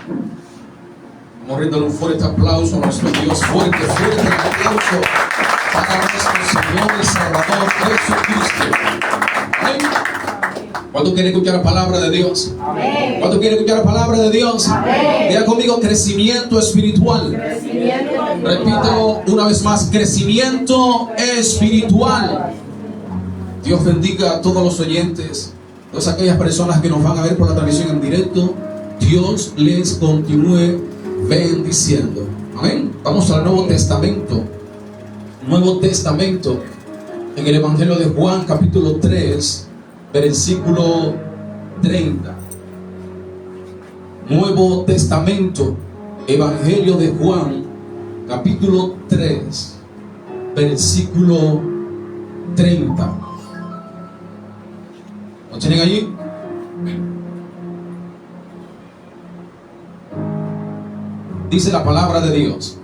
Vamos a brindarle un fuerte aplauso a nuestro Dios. Fuerte aplauso para nuestro Señor y Salvador Jesucristo. Amén. ¿Cuánto quiere escuchar la palabra de Dios? Amén. ¿Cuánto quiere escuchar la palabra de Dios? Amén. Diga conmigo: crecimiento espiritual. Repítelo una vez más: crecimiento espiritual. Dios bendiga a todos los oyentes, todas aquellas personas que nos van a ver por la transmisión en directo. Dios les continúe bendiciendo. Amén. Vamos al Nuevo Testamento. Nuevo Testamento, en el Evangelio de Juan, capítulo 3, versículo 30. Nuevo Testamento, Evangelio de Juan, capítulo 3, versículo 30. ¿Lo tienen allí? Dice la palabra de Dios: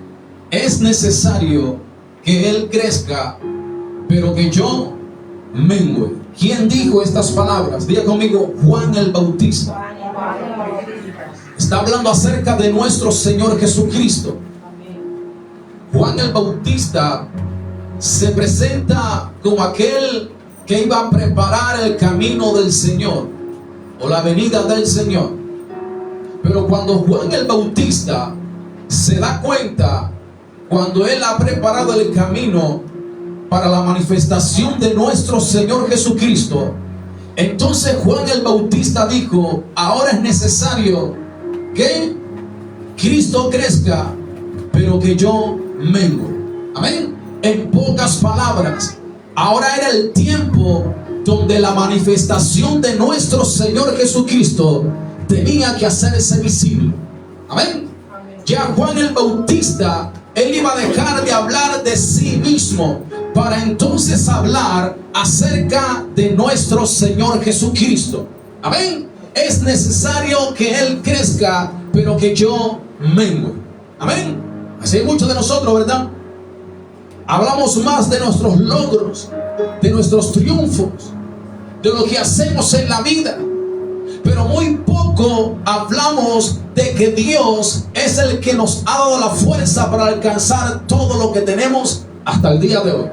es necesario que Él crezca, pero que yo mengüe. ¿Quién dijo estas palabras? Diga conmigo: Juan el Bautista. Está hablando acerca de nuestro Señor Jesucristo. Juan el Bautista se presenta como aquel que iba a preparar el camino del Señor, o la venida del Señor. Pero cuando Juan el Bautista se da cuenta, cuando él ha preparado el camino para la manifestación de nuestro Señor Jesucristo, entonces Juan el Bautista dijo: ahora es necesario que Cristo crezca, pero que yo mengue. Amén. En pocas palabras, ahora era el tiempo donde la manifestación de nuestro Señor Jesucristo tenía que hacerse visible. Amén. Ya Juan el Bautista, él iba a dejar de hablar de sí mismo para entonces hablar acerca de nuestro Señor Jesucristo. Amén. Es necesario que Él crezca, pero que yo mengue. Amén. Así hay muchos de nosotros, ¿verdad? Hablamos más de nuestros logros, de nuestros triunfos, de lo que hacemos en la vida, pero muy poco hablamos de que Dios es el que nos ha dado la fuerza para alcanzar todo lo que tenemos hasta el día de hoy.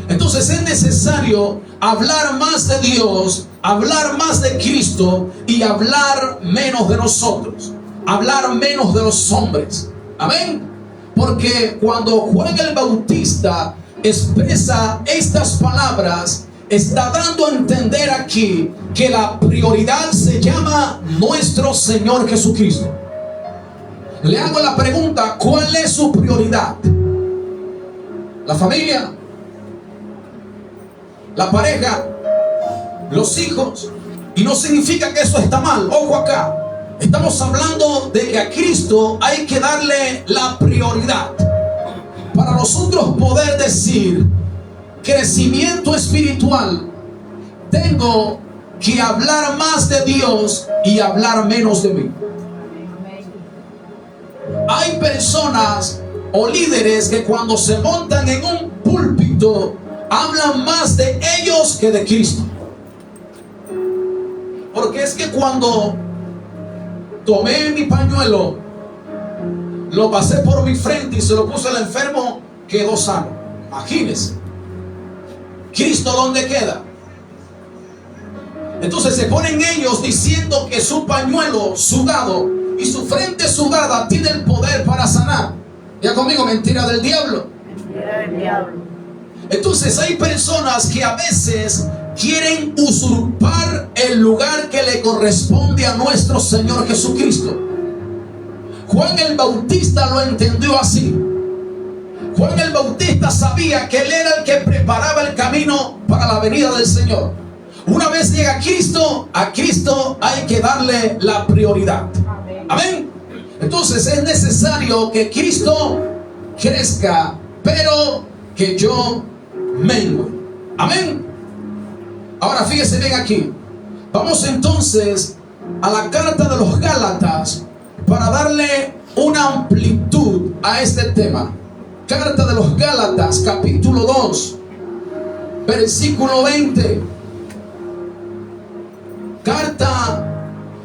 Entonces es necesario hablar más de Dios, hablar más de Cristo y hablar menos de nosotros, hablar menos de los hombres. Amén. Porque cuando Juan el Bautista expresa estas palabras, está dando a entender aquí que la prioridad se llama nuestro Señor Jesucristo. Le hago la pregunta: ¿cuál es su prioridad? ¿La familia? ¿La pareja? ¿Los hijos? Y no significa que eso está mal. Ojo acá. Estamos hablando de que a Cristo hay que darle la prioridad. Para nosotros poder decir crecimiento espiritual, tengo que hablar más de Dios y hablar menos de mí. Hay personas o líderes que cuando se montan en un púlpito hablan más de ellos que de Cristo. Porque es que cuando tomé mi pañuelo, lo pasé por mi frente y se lo puse al enfermo, quedó sano. Imagínense. ¿Cristo dónde queda? Entonces se ponen ellos diciendo que su pañuelo sudado y su frente sudada tiene el poder para sanar. Ya conmigo: mentira del diablo. Mentira del diablo. Entonces hay personas que a veces quieren usurpar el lugar que le corresponde a nuestro Señor Jesucristo. Juan el Bautista lo entendió así. Juan el Bautista sabía que él era el que preparaba el camino para la venida del Señor. Una vez llega Cristo, a Cristo hay que darle la prioridad. Amén. Entonces es necesario que Cristo crezca, pero que yo mengue. Amén. Ahora fíjese bien aquí. Vamos entonces a la carta de los Gálatas para darle una amplitud a este tema. Carta de los Gálatas, capítulo 2, versículo 20. Carta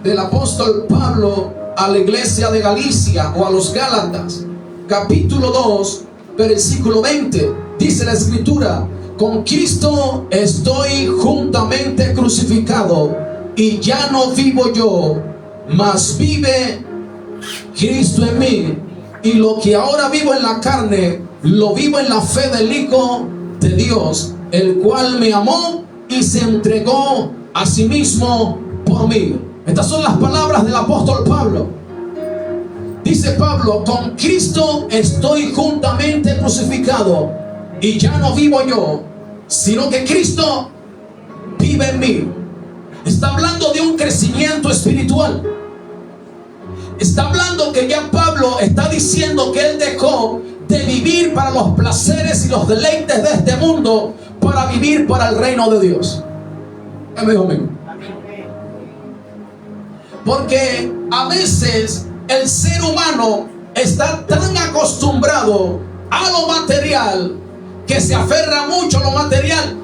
del apóstol Pablo a la iglesia de Galicia o a los Gálatas, capítulo 2, versículo 20, dice la escritura: con Cristo estoy juntamente crucificado, y ya no vivo yo, mas vive Cristo en mí. Y lo que ahora vivo en la carne, lo vivo en la fe del Hijo de Dios, el cual me amó y se entregó a sí mismo por mí. Estas son las palabras del apóstol Pablo. Dice Pablo: con Cristo estoy juntamente crucificado, y ya no vivo yo, sino que Cristo vive en mí. Está hablando de un crecimiento espiritual. Está hablando que ya Pablo está diciendo que él dejó de vivir para los placeres y los deleites de este mundo para vivir para el reino de Dios. Amén. Porque a veces el ser humano está tan acostumbrado a lo material que se aferra mucho a lo material,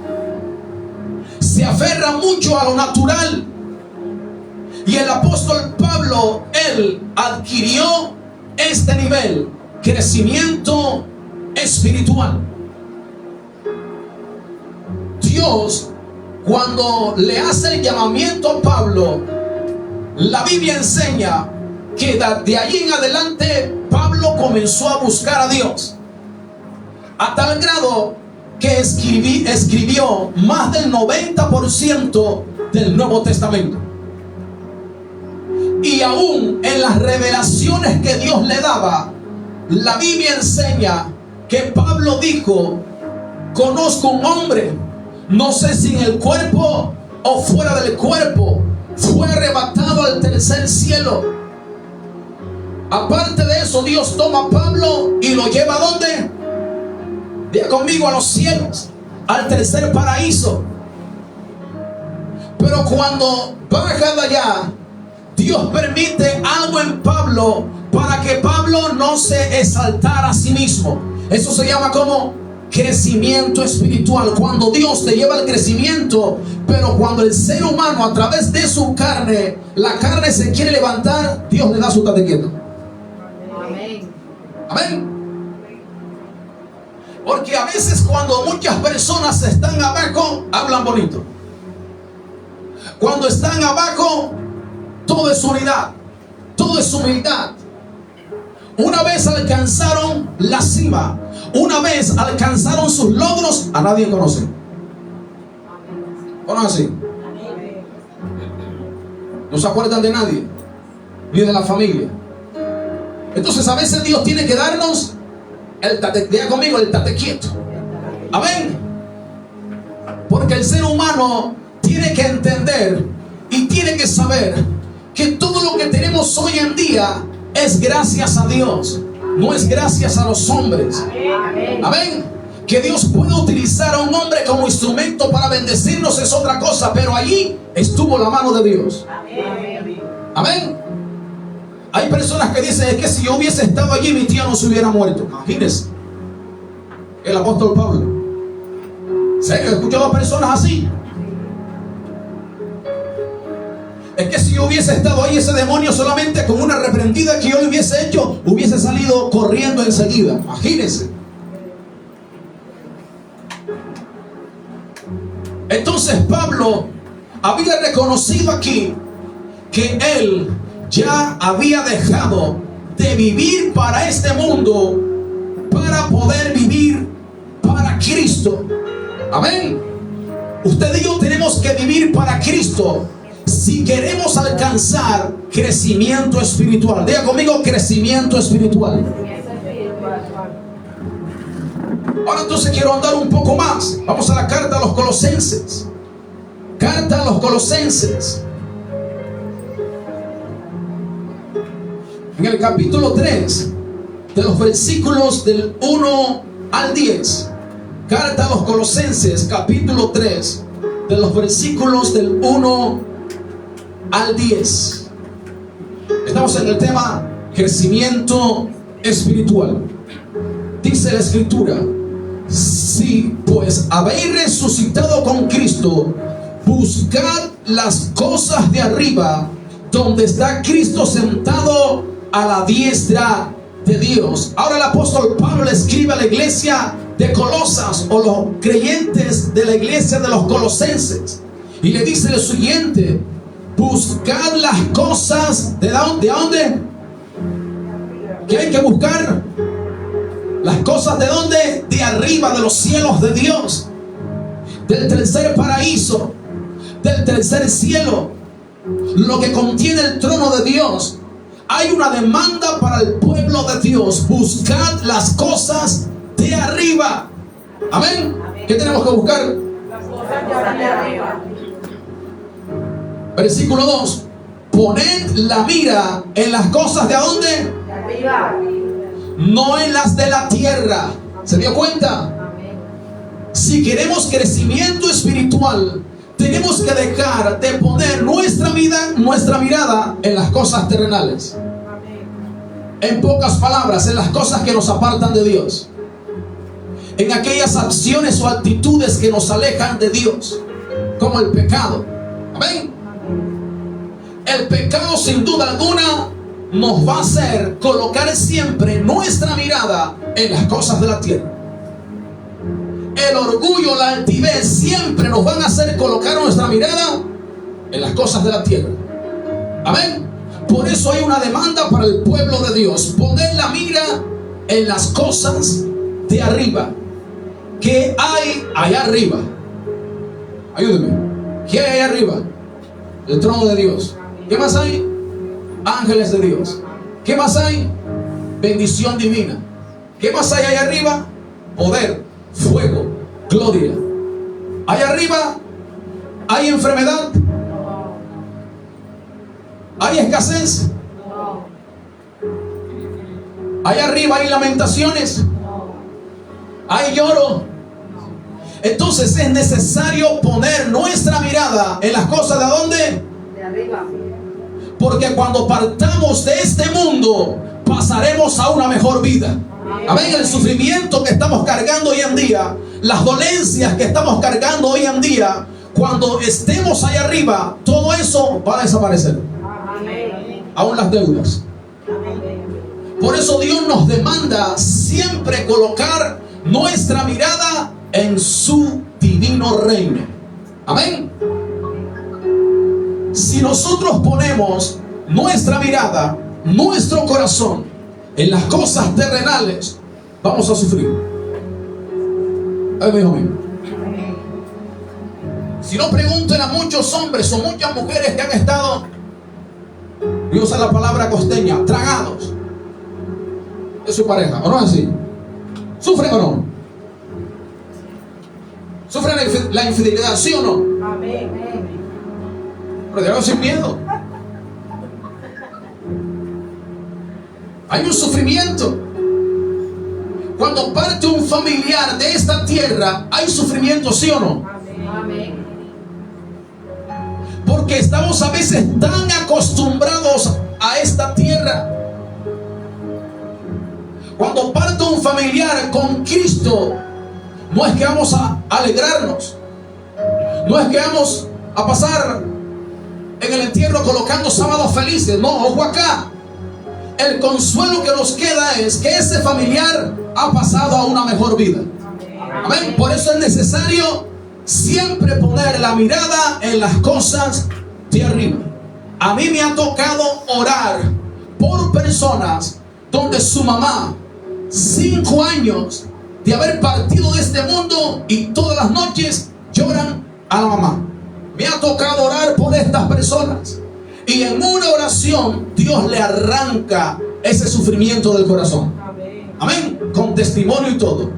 se aferra mucho a lo natural. Y el apóstol Pablo, él adquirió este nivel, crecimiento espiritual. Dios, cuando le hace el llamamiento a Pablo, la Biblia enseña que de allí en adelante Pablo comenzó a buscar a Dios, a tal grado que escribió más del 90% del Nuevo Testamento. Y aún en las revelaciones que Dios le daba, la Biblia enseña que Pablo dijo: conozco un hombre, no sé si en el cuerpo o fuera del cuerpo, fue arrebatado al tercer cielo. Aparte de eso, Dios toma a Pablo y lo lleva ¿a dónde? Diga conmigo: a los cielos, al tercer paraíso. Pero cuando baja de allá, Dios permite algo en Pablo para que Pablo no se exaltara a sí mismo. Eso se llama como crecimiento espiritual. Cuando Dios te lleva al crecimiento, pero cuando el ser humano a través de su carne, la carne se quiere levantar, Dios le da su tate quieto. Amén. Amén. Porque a veces cuando muchas personas están abajo, hablan bonito. Cuando están abajo, todo es unidad, todo es humildad. Una vez alcanzaron la cima, una vez alcanzaron sus logros, a nadie conocen. ¿O no es así? No se acuerdan de nadie, ni de la familia. Entonces a veces Dios tiene que darnos el tate, diga conmigo, el tate quieto. Amén. Porque el ser humano tiene que entender y tiene que saber que todo lo que tenemos hoy en día es gracias a Dios, no es gracias a los hombres. Amén. Que Dios puede utilizar a un hombre como instrumento para bendecirnos es otra cosa, pero allí estuvo la mano de Dios. Amén. Hay personas que dicen: es que si yo hubiese estado allí, mi tía no se hubiera muerto. Imagínense. El apóstol Pablo. ¿Sí? He escuchado a personas así. Es que si yo hubiese estado ahí, ese demonio solamente con una reprendida que yo le hubiese hecho, hubiese salido corriendo enseguida. Imagínense. Entonces Pablo había reconocido aquí que él ya había dejado de vivir para este mundo para poder vivir para Cristo. Amén. Usted y yo tenemos que vivir para Cristo si queremos alcanzar crecimiento espiritual. Diga conmigo: crecimiento espiritual. Ahora entonces quiero andar un poco más. Vamos a la carta a los Colosenses. Carta a los Colosenses. En el capítulo 3, de los versículos del 1 al 10. Carta a los Colosenses, capítulo 3, de los versículos del 1 al 10. Estamos en el tema crecimiento espiritual. Dice la escritura: si pues habéis resucitado con Cristo, buscad las cosas de arriba, donde está Cristo sentado a la diestra de Dios. Ahora el apóstol Pablo le escribe a la iglesia de Colosas, o los creyentes de la iglesia de los colosenses, y le dice lo siguiente: buscad las cosas ¿de dónde? ¿Qué hay que buscar? Las cosas ¿de dónde? De arriba, de los cielos de Dios, del tercer paraíso, del tercer cielo, lo que contiene el trono de Dios. Hay una demanda para el pueblo de Dios: buscad las cosas de arriba. Amén. ¿Qué tenemos que buscar? Las cosas de arriba. Versículo 2: poned la mira en las cosas ¿de dónde? De arriba. No en las de la tierra. ¿Se dio cuenta? Amén. Si queremos crecimiento espiritual, tenemos que dejar de poner nuestra mirada en las cosas terrenales. Amén. En pocas palabras, en las cosas que nos apartan de Dios, en aquellas acciones o actitudes que nos alejan de Dios, como el pecado. Amén. El pecado, sin duda alguna, nos va a hacer colocar siempre nuestra mirada en las cosas de la tierra. El orgullo, la altivez siempre nos van a hacer colocar nuestra mirada en las cosas de la tierra. Amén. Por eso hay una demanda para el pueblo de Dios: poner la mira en las cosas de arriba. ¿Qué hay allá arriba? Ayúdeme. ¿Qué hay allá arriba? El trono de Dios. ¿Qué más hay? Ángeles de Dios. ¿Qué más hay? Bendición divina. ¿Qué más hay allá arriba? Poder, fuego, gloria. Allá arriba hay enfermedad, No. hay escasez, No. allá arriba hay lamentaciones, No. hay lloro. Entonces es necesario poner nuestra mirada en las cosas ¿de dónde? De arriba. Porque cuando partamos de este mundo, pasaremos a una mejor vida. Amén. El sufrimiento que estamos cargando hoy en día, las dolencias que estamos cargando hoy en día, cuando estemos allá arriba, todo eso va a desaparecer. Amén. Aún las deudas. Por eso Dios nos demanda siempre colocar nuestra mirada en su divino reino. Amén. Si nosotros ponemos nuestra mirada, nuestro corazón en las cosas terrenales, vamos a sufrir. Hijo mío. Si no, pregunten a muchos hombres o muchas mujeres que han estado, y usa la palabra costeña, tragados de su pareja, ¿o no es así? ¿Sufren o no? ¿Sufren la infidelidad, sí o no? Amén. Pero dígalo sin miedo. Hay un sufrimiento. Cuando parte un familiar de esta tierra, hay sufrimiento, ¿sí o no? Amén. Porque estamos a veces tan acostumbrados a esta tierra. Cuando parte un familiar con Cristo, no es que vamos a alegrarnos, no es que vamos a pasar en el entierro colocando sábados felices. No, ojo acá. El consuelo que nos queda es que ese familiar ha pasado a una mejor vida. Amén. Por eso es necesario siempre poner la mirada en las cosas de arriba. A mí me ha tocado orar por personas donde su mamá, 5 años de haber partido de este mundo, y todas las noches lloran a la mamá. Me ha tocado orar por estas personas, y en una oración Dios le arranca ese sufrimiento del corazón. Amén. Con testimonio y todo.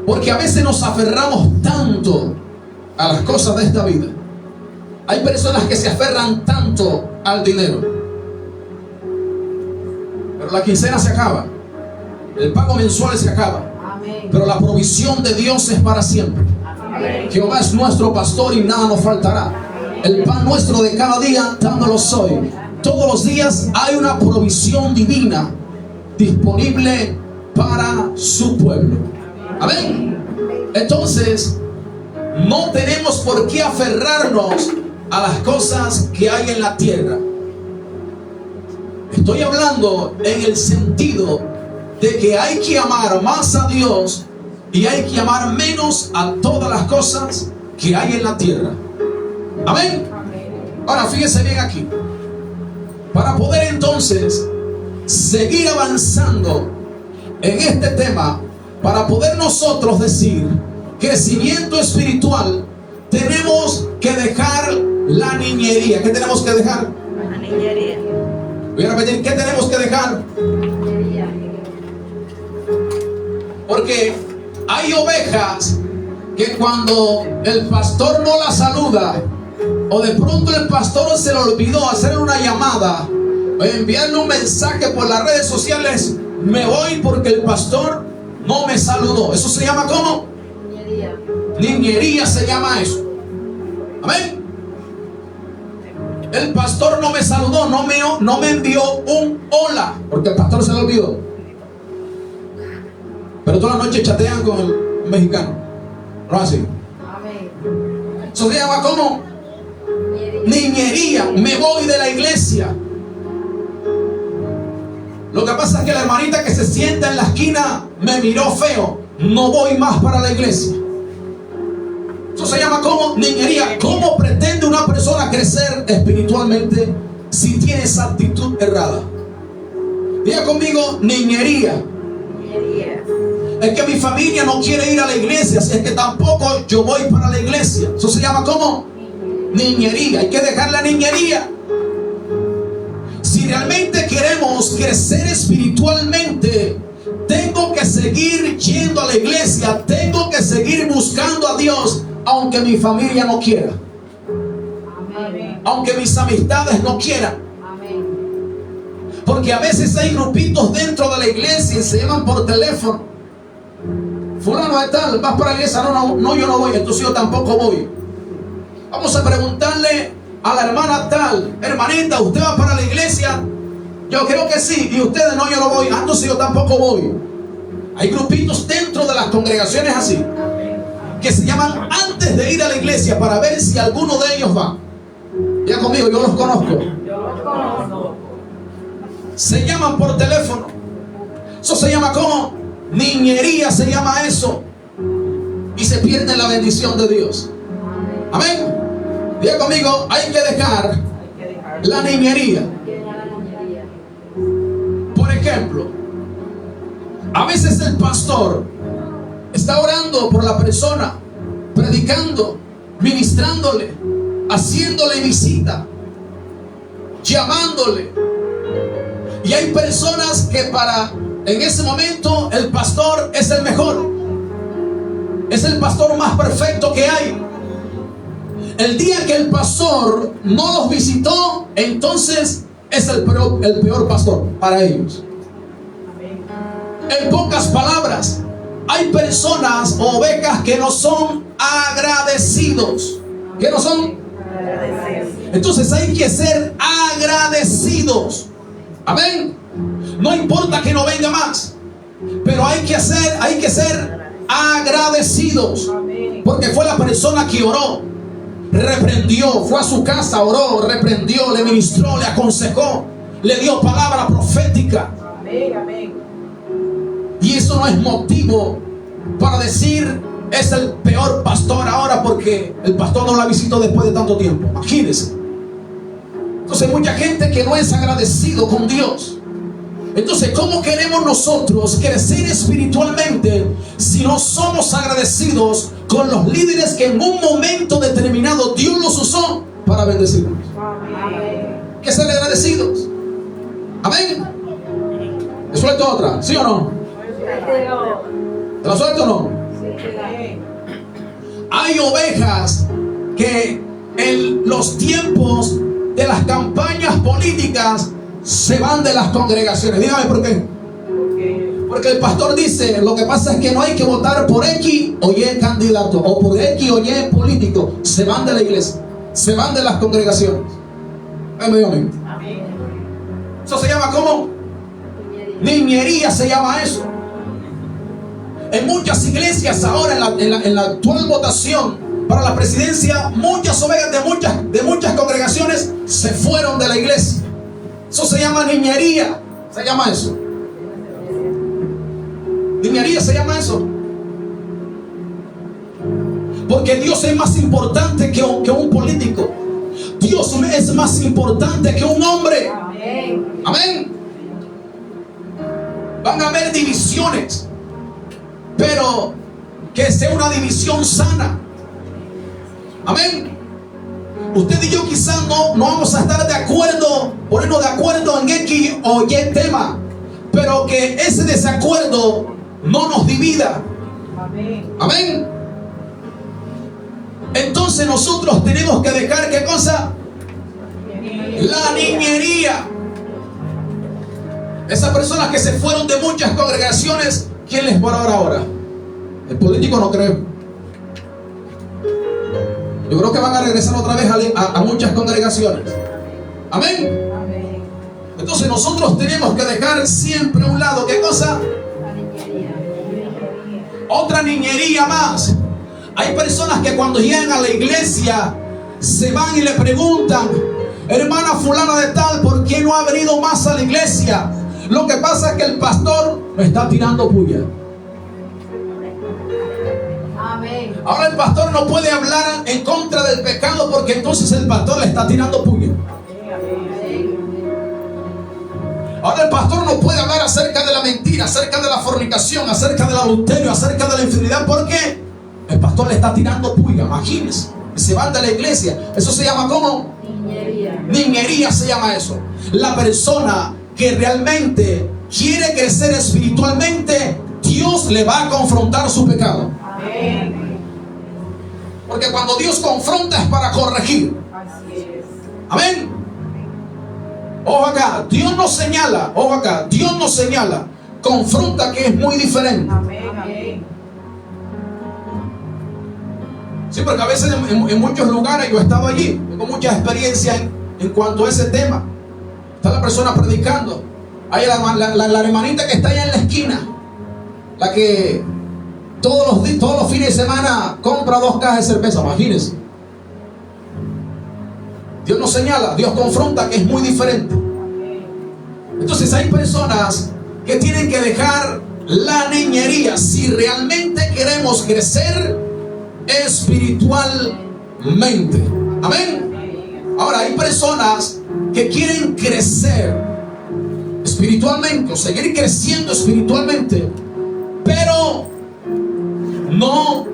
Porque a veces nos aferramos tanto a las cosas de esta vida. Hay personas que se aferran tanto al dinero, pero la quincena se acaba, el pago mensual se acaba, pero la provisión de Dios es para siempre. Jehová es nuestro pastor y nada nos faltará. El pan nuestro de cada día, dándolos hoy. Todos los días hay una provisión divina disponible para su pueblo. Amén. Entonces, no tenemos por qué aferrarnos a las cosas que hay en la tierra. Estoy hablando en el sentido de que hay que amar más a Dios y hay que amar menos a todas las cosas que hay en la tierra. Amén. Ahora fíjese bien aquí. Para poder entonces seguir avanzando en este tema, para poder nosotros decir crecimiento espiritual, tenemos que dejar la niñería. ¿Qué tenemos que dejar? La niñería. Voy a repetir, ¿qué tenemos que dejar? Porque hay ovejas que cuando el pastor no la saluda, o de pronto el pastor se le olvidó hacer una llamada o enviarle un mensaje por las redes sociales, me voy porque el pastor no me saludó. Eso se llama ¿cómo? Niñería. Niñería se llama eso. Amén. El pastor no me saludó, no me envió un hola, porque el pastor se lo olvidó. Pero toda la noche chatean con el mexicano. ¿No es así? Amén. Eso se llama ¿cómo? Niñería. Me voy de la iglesia. Lo que pasa es que la hermanita que se sienta en la esquina me miró feo. No voy más para la iglesia. Eso se llama ¿cómo? Niñería. ¿Cómo pretende una persona crecer espiritualmente si tiene esa actitud errada? Diga conmigo, niñería. Niñería. Es que mi familia no quiere ir a la iglesia, es que tampoco yo voy para la iglesia. Eso se llama ¿cómo? Niñería. Hay que dejar la niñería. Si realmente queremos crecer espiritualmente, tengo que seguir yendo a la iglesia, tengo que seguir buscando a Dios, aunque mi familia no quiera, Amén. aunque mis amistades no quieran. Amén. Porque a veces hay grupitos dentro de la iglesia y se llaman por teléfono. Fulano de tal, vas para la iglesia. No, yo no voy, entonces yo tampoco voy. Vamos a preguntarle a la hermana tal: hermanita, ¿usted va para la iglesia? Yo creo que sí. Y ustedes: no, yo no voy. Entonces yo tampoco voy. Hay grupitos dentro de las congregaciones así, que se llaman antes de ir a la iglesia para ver si alguno de ellos va. Ya conmigo, yo los conozco. Yo los conozco. Se llaman por teléfono. Eso se llama ¿cómo? Niñería se llama eso. Y se pierde la bendición de Dios. Amén. Diga conmigo, hay que dejar la niñería. Por ejemplo, a veces el pastor está orando por la persona, predicando, ministrándole, haciéndole visita, llamándole. Y hay personas que en ese momento el pastor es el mejor. Es el pastor más perfecto que hay. El día que el pastor no los visitó, entonces es el peor pastor para ellos. En pocas palabras, hay personas o ovejas que no son agradecidos. ¿Qué no son? Entonces hay que ser agradecidos. Amén. No importa que no venga más, pero hay que ser agradecidos. Porque fue la persona que oró, reprendió, fue a su casa, oró, reprendió, le ministró, le aconsejó, le dio palabra profética. Amén. Y eso no es motivo para decir es el peor pastor ahora porque el pastor no la visitó después de tanto tiempo. Imagínense. Entonces mucha gente que no es agradecido con Dios. Entonces, ¿cómo queremos nosotros crecer espiritualmente si no somos agradecidos con los líderes que en un momento determinado Dios los usó para bendecirnos? Amén. Hay que ser agradecidos. Amén. ¿Le suelto otra? ¿Sí o no? ¿Te la suelto o no? Hay ovejas que en los tiempos de las campañas políticas se van de las congregaciones. Dígame por qué. Porque el pastor dice: lo que pasa es que no hay que votar por X o Y candidato, o por X o Y político. Se van de la iglesia, se van de las congregaciones. Amén. Eso se llama ¿cómo? Niñería se llama eso. En muchas iglesias ahora en la actual votación para la presidencia, muchas ovejas de muchas congregaciones se fueron de la iglesia. Eso se llama niñería. Se llama eso. Niñería se llama eso. Porque Dios es más importante que un político. Dios es más importante que un hombre. Amén. Amén. Van a haber divisiones, pero que sea una división sana. Amén. Usted y yo quizás no vamos a estar de acuerdo, ponernos de acuerdo en X o Y tema, pero que ese desacuerdo no nos divida. Amén. Amén. Entonces nosotros tenemos que dejar, ¿qué cosa? La niñería. Esas personas que se fueron de muchas congregaciones, ¿quién les va a orar ahora? El político no creo. Yo creo que van a regresar otra vez a muchas congregaciones. Amén. Amén. Entonces nosotros tenemos que dejar siempre a un lado, ¿qué cosa? Otra niñería más. Hay personas que cuando llegan a la iglesia se van y le preguntan: hermana fulana de tal, ¿por qué no ha venido más a la iglesia? Lo que pasa es que el pastor me está tirando puya. Amén. Ahora el pastor no puede hablar en contra del pecado porque entonces el pastor le está tirando puya. Ahora el pastor no puede hablar acerca de la mentira, acerca de la fornicación, acerca del adulterio, acerca de la infidelidad. ¿Por qué? El pastor le está tirando puya. Imagínense, se van de la iglesia. Eso se llama ¿cómo? Niñería. Niñería se llama eso. La persona que realmente quiere crecer espiritualmente, Dios le va a confrontar su pecado. Amén. Porque cuando Dios confronta es para corregir. Así es. Amén. Ojo acá, Dios nos señala, ojo acá, Dios nos señala, confronta, que es muy diferente. Amén. Amén. Sí, porque a veces en muchos lugares yo he estado allí, tengo mucha experiencia en cuanto a ese tema. Está la persona predicando, hay la hermanita que está allá en la esquina, la que todos los fines de semana compra 2 cajas de cerveza, imagínense. Dios nos señala, Dios confronta, que es muy diferente. Entonces hay personas que tienen que dejar la niñería si realmente queremos crecer espiritualmente. Amén. Ahora hay personas que quieren crecer espiritualmente o seguir creciendo espiritualmente, pero no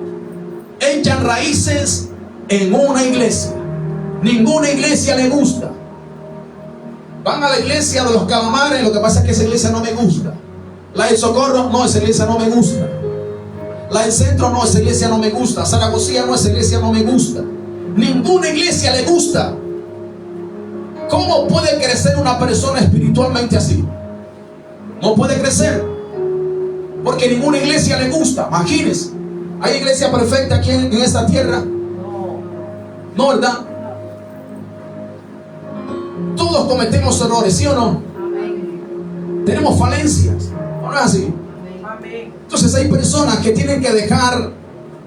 echan raíces en una iglesia. Ninguna iglesia le gusta. Van a la iglesia de los Calamares, lo que pasa es que esa iglesia no me gusta. La del Socorro, no, esa iglesia no me gusta. La del Centro, no, esa iglesia no me gusta. Zaragozía, no, esa iglesia no me gusta. Ninguna iglesia le gusta. ¿Cómo puede crecer una persona espiritualmente así? No puede crecer, porque ninguna iglesia le gusta. Imagínense, ¿hay iglesia perfecta aquí en esta tierra? No, ¿verdad? Todos cometemos errores, ¿sí o no? Amén. Tenemos falencias, ¿no es así? Amén. Entonces hay personas que tienen que dejar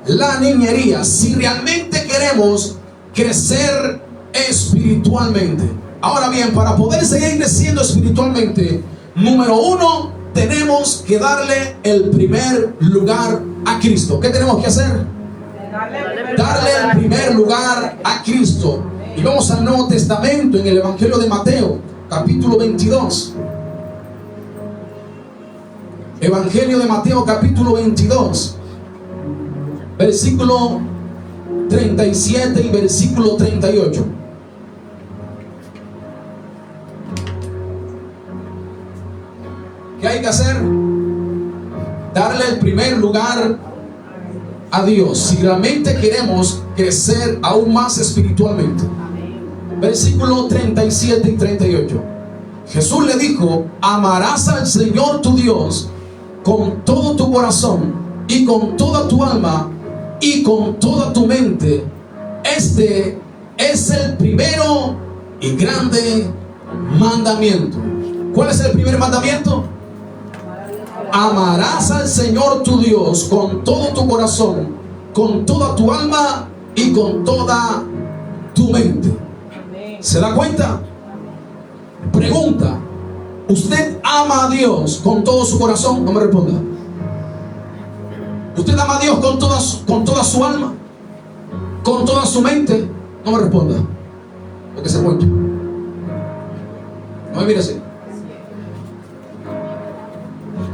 la niñería si realmente queremos crecer espiritualmente. Ahora bien, para poder seguir creciendo espiritualmente, número 1, tenemos que darle el primer lugar a Cristo. ¿Qué tenemos que hacer? Darle el primer lugar a Cristo. Y vamos al Nuevo Testamento, en el Evangelio de Mateo, capítulo 22. Evangelio de Mateo, capítulo 22, versículo 37 y versículo 38. ¿Qué hay que hacer? Darle el primer lugar a Dios si realmente queremos crecer aún más espiritualmente. Versículo 37 y 38. Jesús le dijo: amarás al Señor tu Dios con todo tu corazón y con toda tu alma y con toda tu mente. Este es el primero y grande mandamiento. ¿Cuál es el primer mandamiento? Amarás al Señor tu Dios con todo tu corazón, con toda tu alma y con toda tu mente. Amén. ¿Se da cuenta? Pregunta: ¿usted ama a Dios con todo su corazón? No me responda. ¿Usted ama a Dios con toda su alma? ¿Con toda su mente? No me responda, porque se cuenta. No me mire así.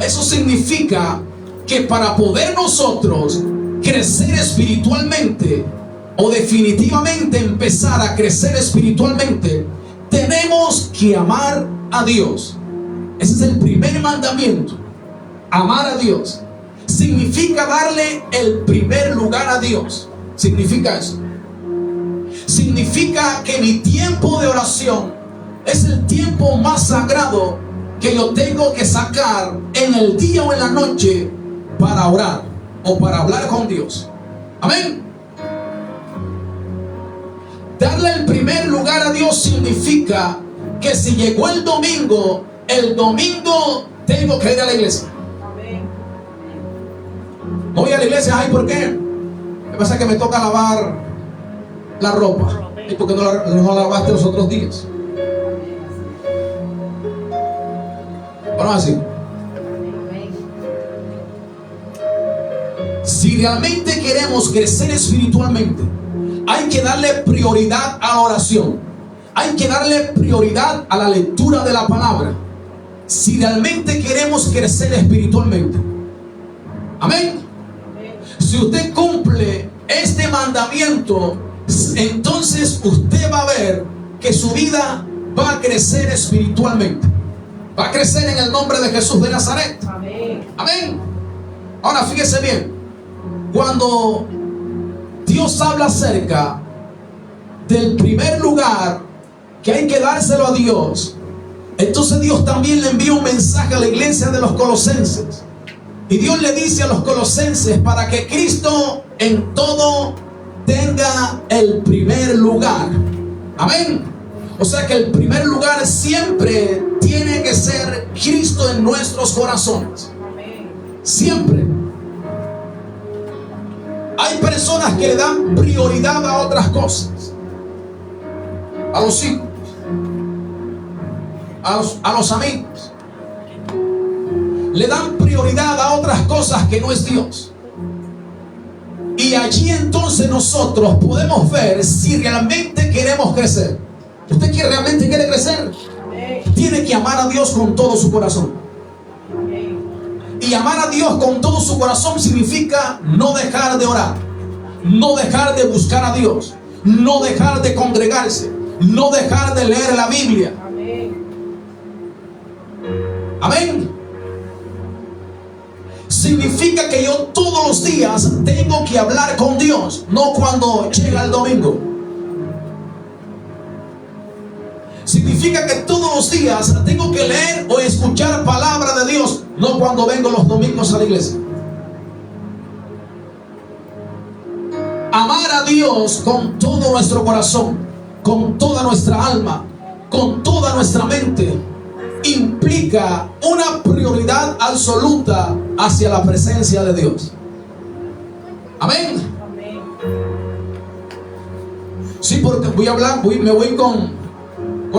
Eso significa que para poder nosotros crecer espiritualmente, o definitivamente empezar a crecer espiritualmente, tenemos que amar a Dios. Ese es el primer mandamiento. Amar a Dios significa darle el primer lugar a Dios. Significa eso. Significa que mi tiempo de oración es el tiempo más sagrado que yo tengo que sacar en el día o en la noche para orar o para hablar con Dios. Amén. Darle el primer lugar a Dios significa que si llegó el domingo tengo que ir a la iglesia. Amén. No voy a la iglesia, ay, ¿por qué? Me pasa que me toca lavar la ropa. ¿Y por qué no la lavaste los otros días? Bueno, así. Amén. Si realmente queremos crecer espiritualmente, hay que darle prioridad a la oración. Hay que darle prioridad a la lectura de la palabra. Si realmente queremos crecer espiritualmente. Amén. Si usted cumple este mandamiento, entonces usted va a ver que su vida va a crecer espiritualmente. Va a crecer en el nombre de Jesús de Nazaret. Amén. Amén. Ahora fíjese bien. Cuando Dios habla acerca del primer lugar que hay que dárselo a Dios, entonces Dios también le envía un mensaje a la iglesia de los colosenses. Y Dios le dice a los colosenses para que Cristo en todo tenga el primer lugar. Amén. O sea que el primer lugar siempre tiene que ser Cristo en nuestros corazones. Amén. Siempre. Hay personas que le dan prioridad a otras cosas. A los hijos, a los amigos. Le dan prioridad a otras cosas que no es Dios. Y allí entonces nosotros podemos ver si realmente queremos crecer. ¿Usted realmente quiere crecer? Amén. Tiene que amar a Dios con todo su corazón. Amén. Y amar a Dios con todo su corazón significa no dejar de orar, no dejar de buscar a Dios, no dejar de congregarse, no dejar de leer la Biblia. Amén. Amén. Significa que yo todos los días tengo que hablar con Dios, no cuando llega el domingo. Significa que todos los días tengo que leer o escuchar palabra de Dios, no cuando vengo los domingos a la iglesia. Amar a Dios con todo nuestro corazón, con toda nuestra alma, con toda nuestra mente, implica una prioridad absoluta hacia la presencia de Dios. Amén. Amén. Sí, porque voy a hablar, me voy con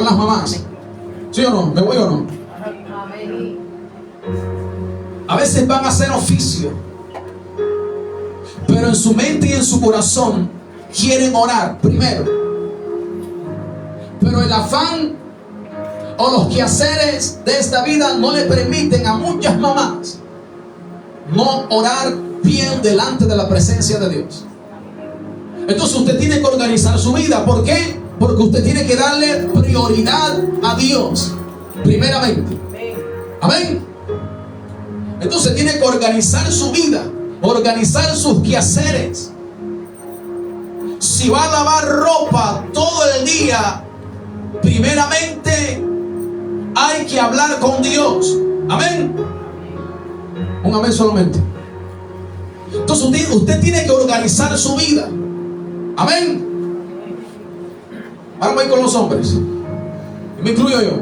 las mamás. ¿Sí o no? ¿Me voy o no? Amén. A veces van a hacer oficio, pero en su mente y en su corazón quieren orar primero. Pero el afán o los quehaceres de esta vida no le permiten a muchas mamás no orar bien delante de la presencia de Dios. Entonces usted tiene que organizar su vida. ¿Por qué? Porque usted tiene que darle prioridad a Dios primeramente. Amén. Entonces tiene que organizar su vida, organizar sus quehaceres. Si va a lavar ropa todo el día, primeramente hay que hablar con Dios. Amén. Un amén solamente. Entonces usted tiene que organizar su vida. Amén. Ahora voy con los hombres, y me incluyo yo,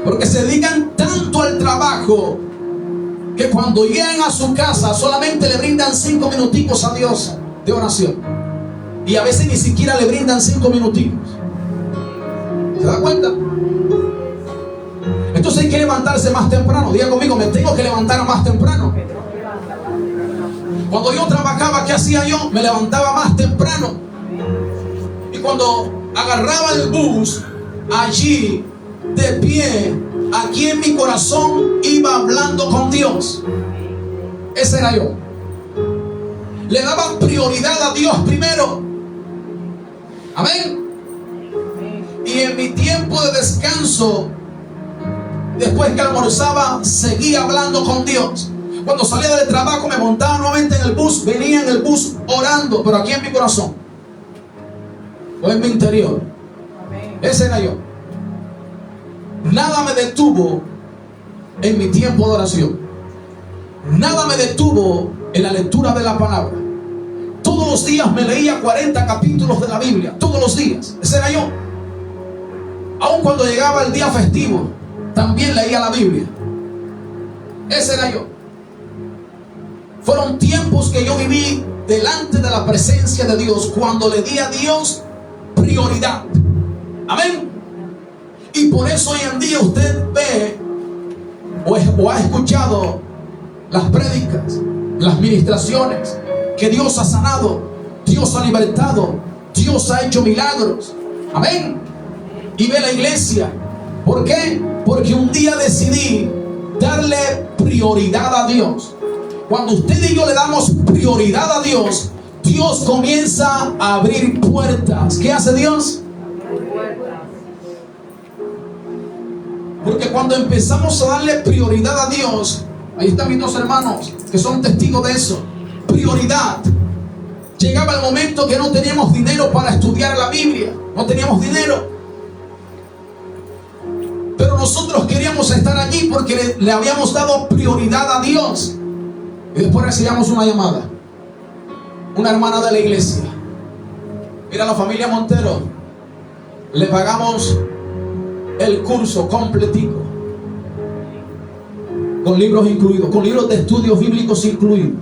porque se dedican tanto al trabajo que cuando llegan a su casa solamente le brindan 5 minuticos a Dios de oración. Y a veces ni siquiera le brindan 5 minutitos. ¿Se da cuenta? Entonces hay que levantarse más temprano. Diga conmigo, me tengo que levantar más temprano. Cuando yo trabajaba, ¿qué hacía yo? Me levantaba más temprano. Y cuando agarraba el bus, allí, de pie, aquí en mi corazón, iba hablando con Dios. Ese era yo. Le daba prioridad a Dios primero. Amén. Y en mi tiempo de descanso, después que almorzaba, seguía hablando con Dios. Cuando salía del trabajo, me montaba nuevamente en el bus, venía en el bus orando, pero aquí en mi corazón o en mi interior. Ese era yo. Nada me detuvo en mi tiempo de oración. Nada me detuvo en la lectura de la palabra. Todos los días me leía 40 capítulos de la Biblia. Todos los días. Ese era yo. Aun cuando llegaba el día festivo, también leía la Biblia. Ese era yo. Fueron tiempos que yo viví delante de la presencia de Dios, cuando le di a Dios prioridad. Amén. Y por eso hoy en día usted ve o ha escuchado las prédicas, las ministraciones, que Dios ha sanado, Dios ha libertado, Dios ha hecho milagros. Amén. Y ve la iglesia. ¿Por qué? Porque un día decidí darle prioridad a Dios. Cuando usted y yo le damos prioridad a Dios, Dios comienza a abrir puertas. ¿Qué hace Dios? Porque cuando empezamos a darle prioridad a Dios, ahí están mis 2 hermanos que son testigos de eso. Prioridad. Llegaba el momento que no teníamos dinero para estudiar la Biblia. No teníamos dinero. Pero nosotros queríamos estar allí porque le habíamos dado prioridad a Dios. Y después recibíamos una llamada. Una hermana de la iglesia. Mira, la familia Montero, le pagamos el curso completico, con libros incluidos, con libros de estudios bíblicos incluidos.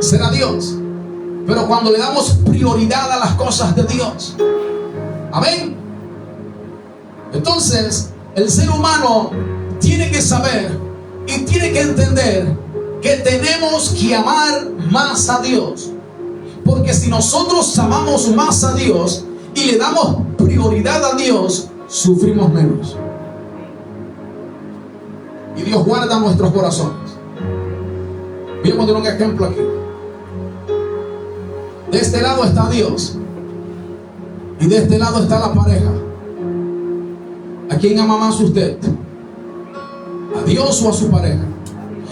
Será Dios. Pero cuando le damos prioridad a las cosas de Dios, amén. Entonces el ser humano tiene que saber y tiene que entender que tenemos que amar más a Dios. Porque si nosotros amamos más a Dios y le damos prioridad a Dios, sufrimos menos. Y Dios guarda nuestros corazones. Miren, un ejemplo aquí. De este lado está Dios y de este lado está la pareja. ¿A quién ama más usted? ¿A Dios o a su pareja?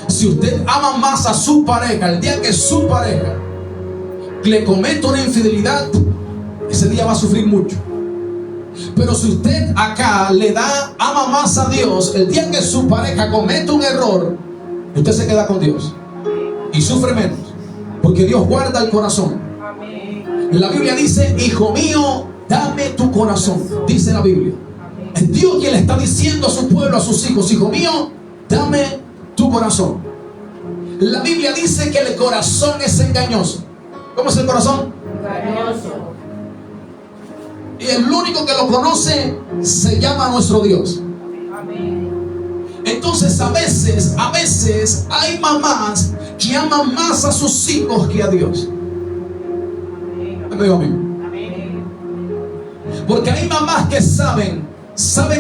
Si usted ama más a su pareja, el día que su pareja le cometa una infidelidad, ese día va a sufrir mucho. Pero si usted acá ama más a Dios, el día que su pareja comete un error, usted se queda con Dios y sufre menos, porque Dios guarda el corazón. La Biblia dice: hijo mío, dame tu corazón. Dice la Biblia. Es Dios quien le está diciendo a su pueblo, a sus hijos: hijo mío, dame tu corazón. La Biblia dice que el corazón es engañoso. ¿Cómo es el corazón? Engañoso. Y el único que lo conoce se llama nuestro Dios. Amén. Entonces a veces hay mamás que aman más a sus hijos que a Dios. Amén. Porque hay mamás que saben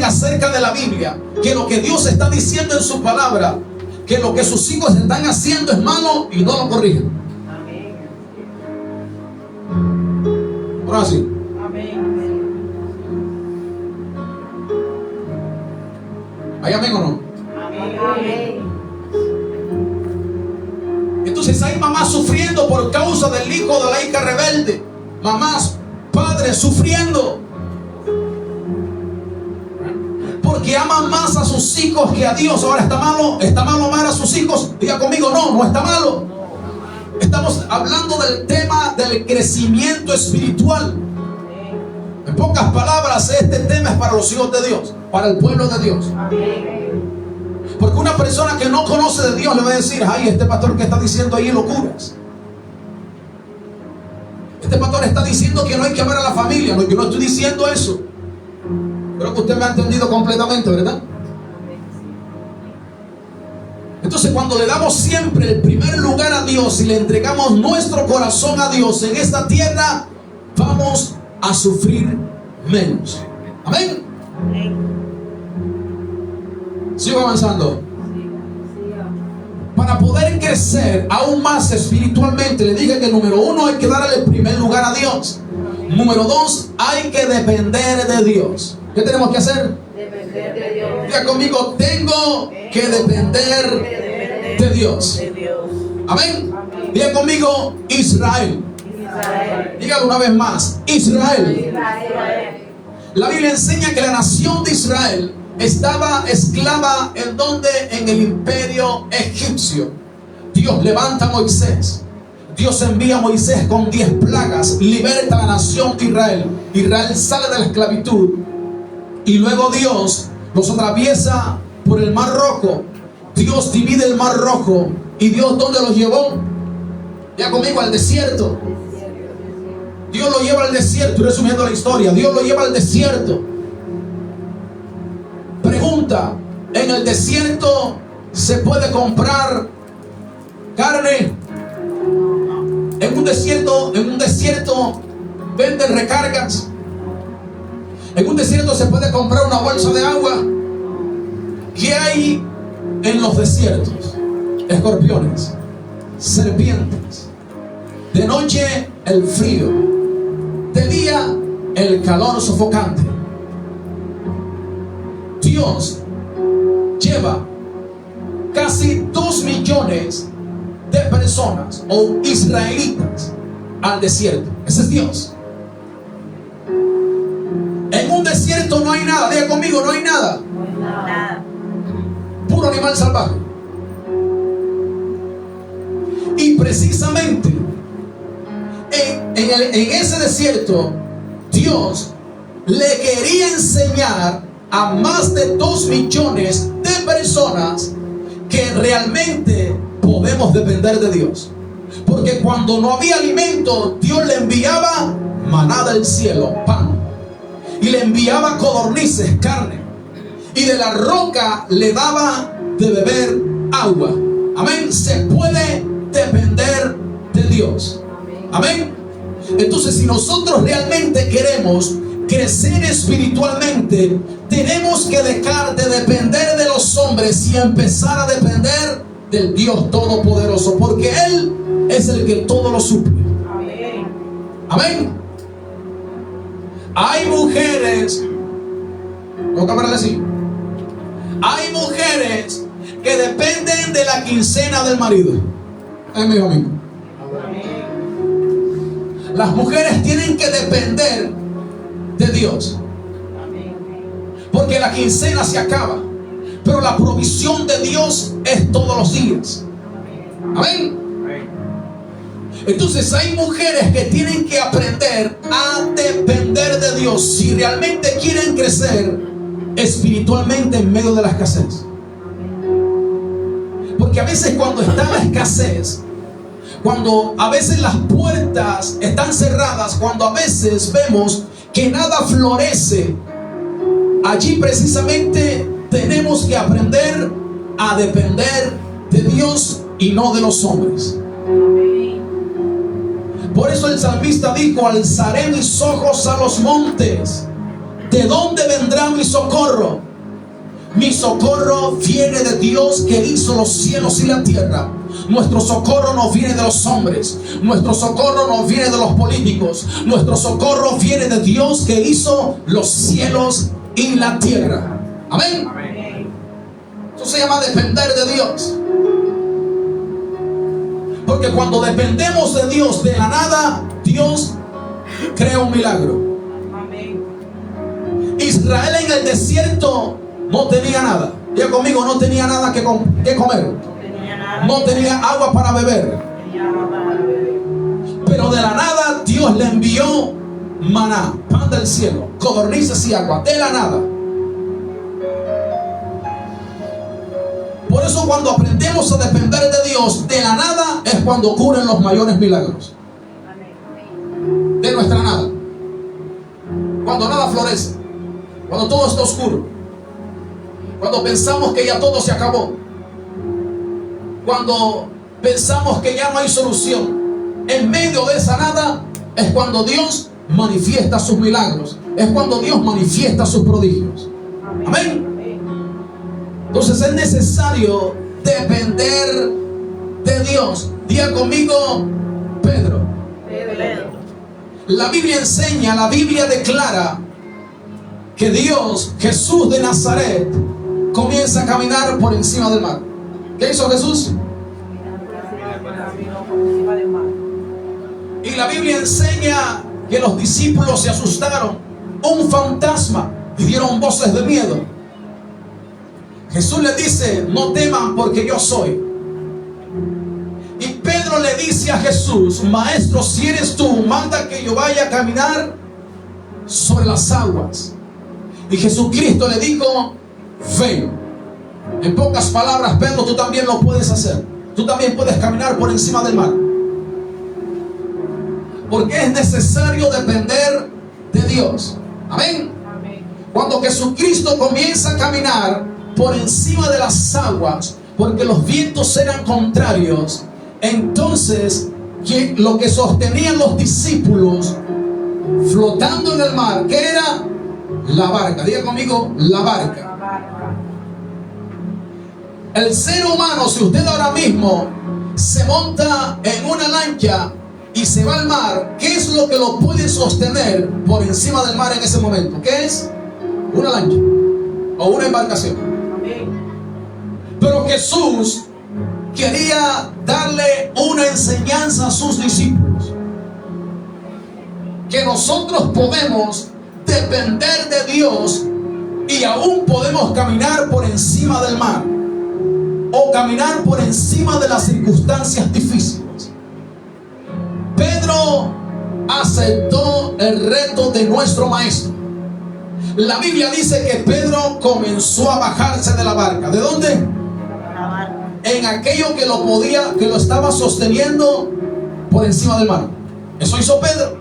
acerca de la Biblia, que lo que Dios está diciendo en su palabra, que lo que sus hijos están haciendo es malo y no lo corrigen. Amén. Ahora sí. ¿Hay amén o no? Amén. Entonces hay mamás sufriendo por causa del hijo o de la hija rebelde. Mamás, padres sufriendo porque aman más a sus hijos que a Dios. Ahora, ¿está malo? ¿Está malo amar a sus hijos? Diga conmigo: no, no está malo. Estamos hablando del tema del crecimiento espiritual. En pocas palabras, este tema es para los hijos de Dios, para el pueblo de Dios. Porque una persona que no conoce de Dios le va a decir: ay, este pastor que está diciendo ahí locuras. Este pastor está diciendo que no hay que amar a la familia. No, yo no estoy diciendo eso. Creo que usted me ha entendido completamente, ¿verdad? Entonces, cuando le damos siempre el primer lugar a Dios y le entregamos nuestro corazón a Dios en esta tierra, vamos a sufrir menos. Amén. Sigo avanzando. Para poder crecer aún más espiritualmente, le dije que número 1 hay que darle el primer lugar a Dios. Número 2, hay que depender de Dios. ¿Qué tenemos que hacer? Depender de Dios. Diga conmigo, tengo que depender de Dios. Amén. Diga conmigo, Israel. Dígalo una vez más, Israel. La Biblia enseña que la nación de Israel estaba esclava en donde, en el imperio egipcio. Dios levanta a Moisés. Dios envía a Moisés con 10 plagas, liberta a la nación de Israel. Israel sale de la esclavitud y luego Dios los atraviesa por el Mar Rojo. Dios divide el Mar Rojo y Dios, ¿dónde los llevó? Ya conmigo, al desierto. Dios lo lleva al desierto. Estoy resumiendo la historia. Dios lo lleva al desierto. Pregunta: ¿en el desierto se puede comprar carne? En un desierto venden recargas. En un desierto se puede comprar una bolsa de agua. ¿Qué hay en los desiertos? Escorpiones, serpientes. De noche el frío, de día el calor sofocante. Dios lleva casi 2 millones de personas o israelitas al desierto. Ese es Dios. En un desierto no hay nada. Diga conmigo, no hay nada. Puro animal salvaje. Y precisamente en ese desierto Dios le quería enseñar a más de 2 millones de personas que realmente podemos depender de Dios. Porque cuando no había alimento, Dios le enviaba maná del cielo, pan, y le enviaba codornices, carne, y de la roca le daba de beber agua. Amén. Se puede depender de Dios. Amén. Entonces, si nosotros realmente queremos crecer espiritualmente, tenemos que dejar de depender de los hombres y empezar a depender del Dios Todopoderoso, porque Él es el que todo lo suple. Amén. Amén. Hay mujeres, no cámara así. Hay mujeres que dependen de la quincena del marido. Ay, mi amigo. Las mujeres tienen que depender de Dios, porque la quincena se acaba, pero la provisión de Dios es todos los días. Amén. Entonces hay mujeres que tienen que aprender a depender de Dios si realmente quieren crecer espiritualmente en medio de la escasez. Porque a veces cuando está la escasez, cuando a veces las puertas están cerradas, cuando a veces vemos que nada florece, allí precisamente tenemos que aprender a depender de Dios y no de los hombres. Por eso el salmista dijo: alzaré mis ojos a los montes. ¿De dónde vendrá mi socorro? Mi socorro viene de Dios, que hizo los cielos y la tierra. Nuestro socorro no viene de los hombres. Nuestro socorro no viene de los políticos. Nuestro socorro viene de Dios, que hizo los cielos y la tierra. Amén. Eso se llama depender de Dios. Porque cuando dependemos de Dios de la nada, Dios crea un milagro. Israel en el desierto no tenía nada. Diga conmigo, no tenía nada que comer. No tenía agua para beber. Pero de la nada Dios le envió maná, pan del cielo, codornices y agua. De la nada. Por eso cuando aprendemos a depender de Dios de la nada, es cuando ocurren los mayores milagros. cuando todo está oscuro, cuando pensamos que ya todo se acabó, cuando pensamos que ya no hay solución, en medio de esa nada es cuando Dios manifiesta sus milagros, es cuando Dios manifiesta sus prodigios. Amén. Entonces es necesario depender de Dios. Diga conmigo, Pedro. La Biblia enseña, la Biblia declara que Dios, Jesús de Nazaret, comienza a caminar por encima del mar. ¿Qué hizo Jesús? Y la Biblia enseña que los discípulos se asustaron, un fantasma, y dieron voces de miedo. Jesús les dice: no teman, porque yo soy. Y Pedro le dice a Jesús: Maestro, si eres tú, manda que yo vaya a caminar sobre las aguas. Y Jesucristo le dijo: ven. En pocas palabras, Pedro, tú también lo puedes hacer. Tú también puedes caminar por encima del mar. Porque es necesario depender de Dios. Amén. Cuando Jesucristo comienza a caminar por encima de las aguas, porque los vientos eran contrarios, entonces lo que sostenían los discípulos flotando en el mar, ¿qué era? La barca. Diga conmigo, la barca. El ser humano, si usted ahora mismo se monta en una lancha y se va al mar, ¿qué es lo que lo puede sostener por encima del mar en ese momento? ¿Qué es? Una lancha o una embarcación. Pero Jesús quería darle una enseñanza a sus discípulos, que nosotros podemos depender de Dios y aún podemos caminar por encima del mar, o caminar por encima de las circunstancias difíciles. Pedro aceptó el reto de nuestro maestro. La Biblia dice que Pedro comenzó a bajarse de la barca. ¿De dónde? En aquello que lo estaba sosteniendo por encima del mar. Eso hizo Pedro.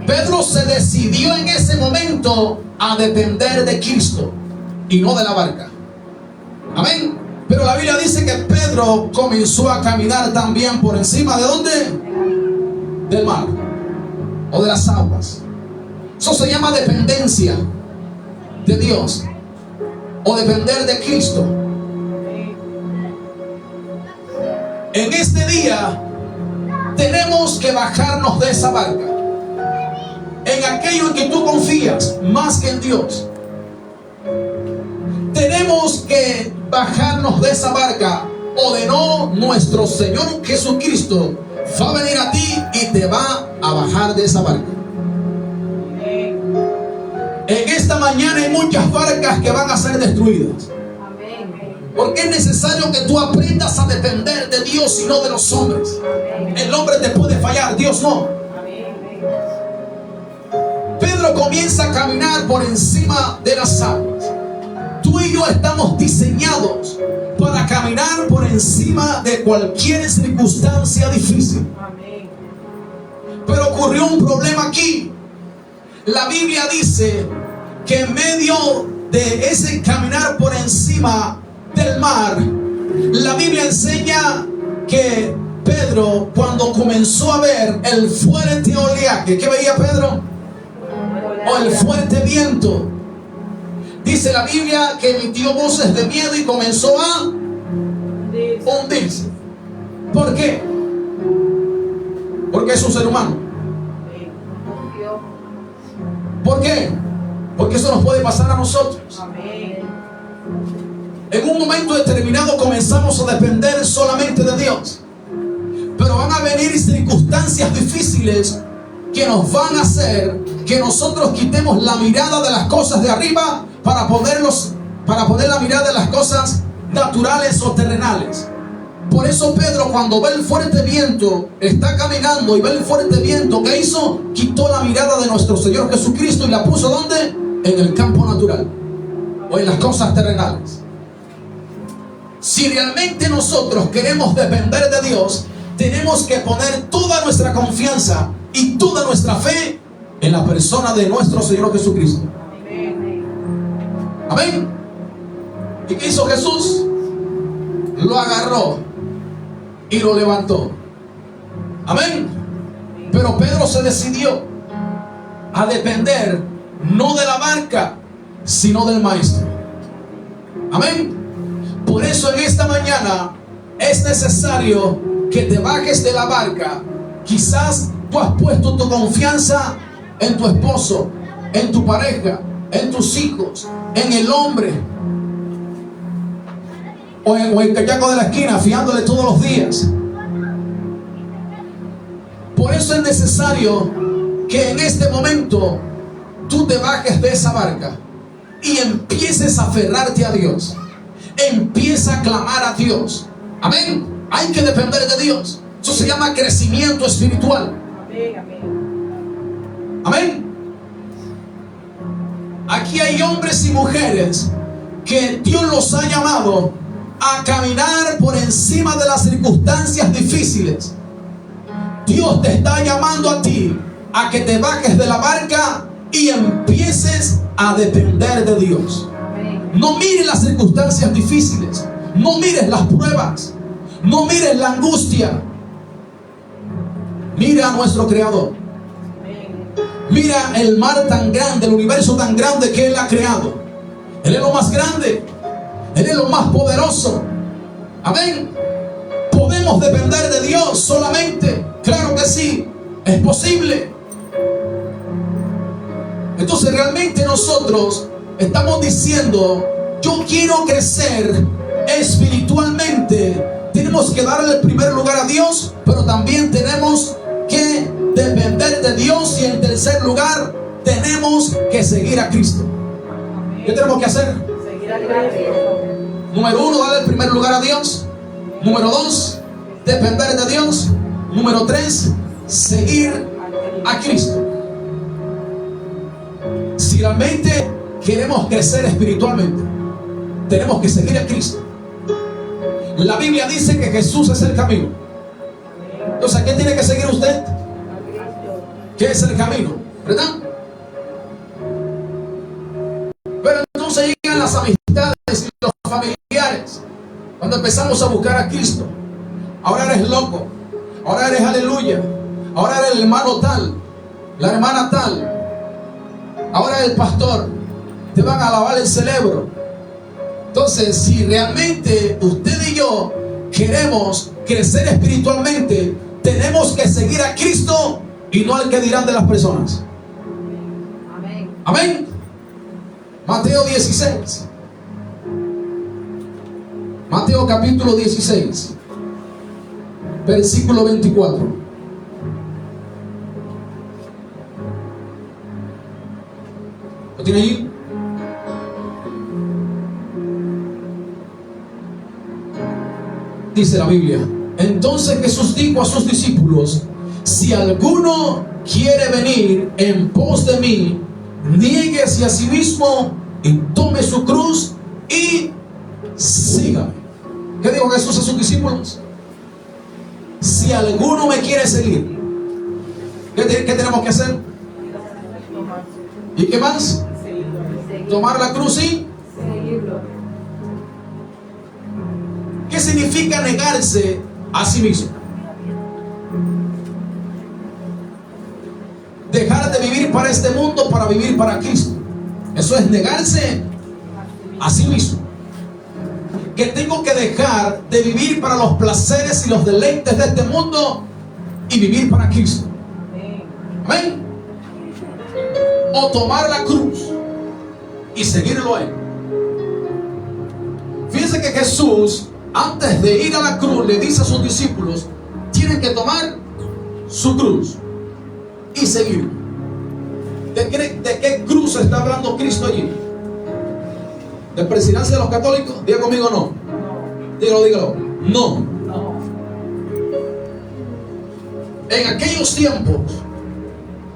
Pedro se decidió en ese momento a depender de Cristo y no de la barca. Amén. Pero la Biblia dice que Pedro comenzó a caminar también por encima ¿de dónde? Del mar o de las aguas. Eso se llama dependencia de Dios o depender de Cristo. En este día tenemos que bajarnos de esa barca, en aquello en que tú confías más que en Dios. Tenemos que bajarnos de esa barca, o de no, nuestro Señor Jesucristo va a venir a ti y te va a bajar de esa barca. En esta mañana hay muchas barcas que van a ser destruidas, porque es necesario que tú aprendas a depender de Dios y no de los hombres. El hombre te puede fallar, Dios no. Pedro comienza a caminar por encima de las aguas. Tú y yo estamos diseñados para caminar por encima de cualquier circunstancia difícil. Pero ocurrió un problema aquí. La Biblia dice que en medio de ese caminar por encima del mar, la Biblia enseña que Pedro, cuando comenzó a ver el fuerte oleaje, ¿qué veía Pedro? O el fuerte viento. Dice la Biblia que emitió voces de miedo y comenzó a hundirse. ¿Por qué? Porque es un ser humano. ¿Por qué? Porque eso nos puede pasar a nosotros. En un momento determinado comenzamos a depender solamente de Dios, pero van a venir circunstancias difíciles que nos van a hacer que nosotros quitemos la mirada de las cosas de arriba para poner la mirada de las cosas naturales o terrenales. Por eso Pedro, cuando ve el fuerte viento, está caminando y ve el fuerte viento, ¿qué hizo? Quitó la mirada de nuestro Señor Jesucristo y la puso ¿dónde? En el campo natural o en las cosas terrenales. Si realmente nosotros queremos depender de Dios, tenemos que poner toda nuestra confianza y toda nuestra fe en la persona de nuestro Señor Jesucristo. Amén. ¿Y qué hizo Jesús? Lo agarró y lo levantó. Amén. Pero Pedro se decidió a depender no de la barca, sino del maestro. Amén. Por eso en esta mañana es necesario que te bajes de la barca. Quizás tú has puesto tu confianza en tu esposo, en tu pareja, en tus hijos, en el hombre, o en el callaco de la esquina, fiándole todos los días. Por eso es necesario que en este momento tú te bajes de esa barca y empieces a aferrarte a Dios. Empieza a clamar a Dios. Amén. Hay que depender de Dios. Eso se llama crecimiento espiritual. Amén, amén. Amén. Aquí hay hombres y mujeres que Dios los ha llamado a caminar por encima de las circunstancias difíciles. Dios te está llamando a ti a que te bajes de la barca y empieces a depender de Dios. No mires las circunstancias difíciles, no mires las pruebas, no mires la angustia. Mira a nuestro Creador. Mira el mar tan grande, el universo tan grande que Él ha creado. Él es lo más grande, Él es lo más poderoso. Amén. ¿Podemos depender de Dios solamente? Claro que sí, es posible. Entonces realmente nosotros estamos diciendo: yo quiero crecer espiritualmente. Tenemos que darle el primer lugar a Dios, pero también tenemos que depender de Dios. Y en tercer lugar, tenemos que seguir a Cristo. ¿Qué tenemos que hacer? Seguir a Cristo. Número 1, darle el primer lugar a Dios. Número 2, depender de Dios. Número 3, seguir a Cristo. Si realmente queremos crecer espiritualmente, tenemos que seguir a Cristo. La Biblia dice que Jesús es el camino. Entonces, ¿a qué tiene que seguir usted? ¿Qué es el camino? ¿Verdad? Pero entonces llegan las amistades y los familiares. Cuando empezamos a buscar a Cristo, ahora eres loco, ahora eres aleluya, ahora eres el hermano tal, la hermana tal, ahora eres el pastor, te van a lavar el cerebro. Entonces, si realmente usted y yo queremos crecer espiritualmente, tenemos que seguir a Cristo y no al que dirán de las personas. Amén. Amén. Mateo 16. Mateo capítulo 16, versículo 24. ¿Lo tiene allí? Dice la Biblia: entonces Jesús dijo a sus discípulos: si alguno quiere venir en pos de mí, niéguese a sí mismo y tome su cruz y sígame. ¿Qué dijo Jesús a sus discípulos? Si alguno me quiere seguir, ¿qué tenemos que hacer? ¿Y qué más? Tomar la cruz y Seguirlo. ¿qué significa negarse a sí mismo? Dejar de vivir para este mundo para vivir para Cristo. Eso es negarse a sí mismo. Que tengo que dejar de vivir para los placeres y los deleites de este mundo y vivir para Cristo. Amén. O tomar la cruz y seguirlo a Él. Fíjense que Jesús, antes de ir a la cruz, le dice a sus discípulos: tienen que tomar su cruz y seguirlo. ¿De qué cruz está hablando Cristo allí? ¿De presidencia de los católicos? Diga conmigo no. Dígalo. No. No. En aquellos tiempos,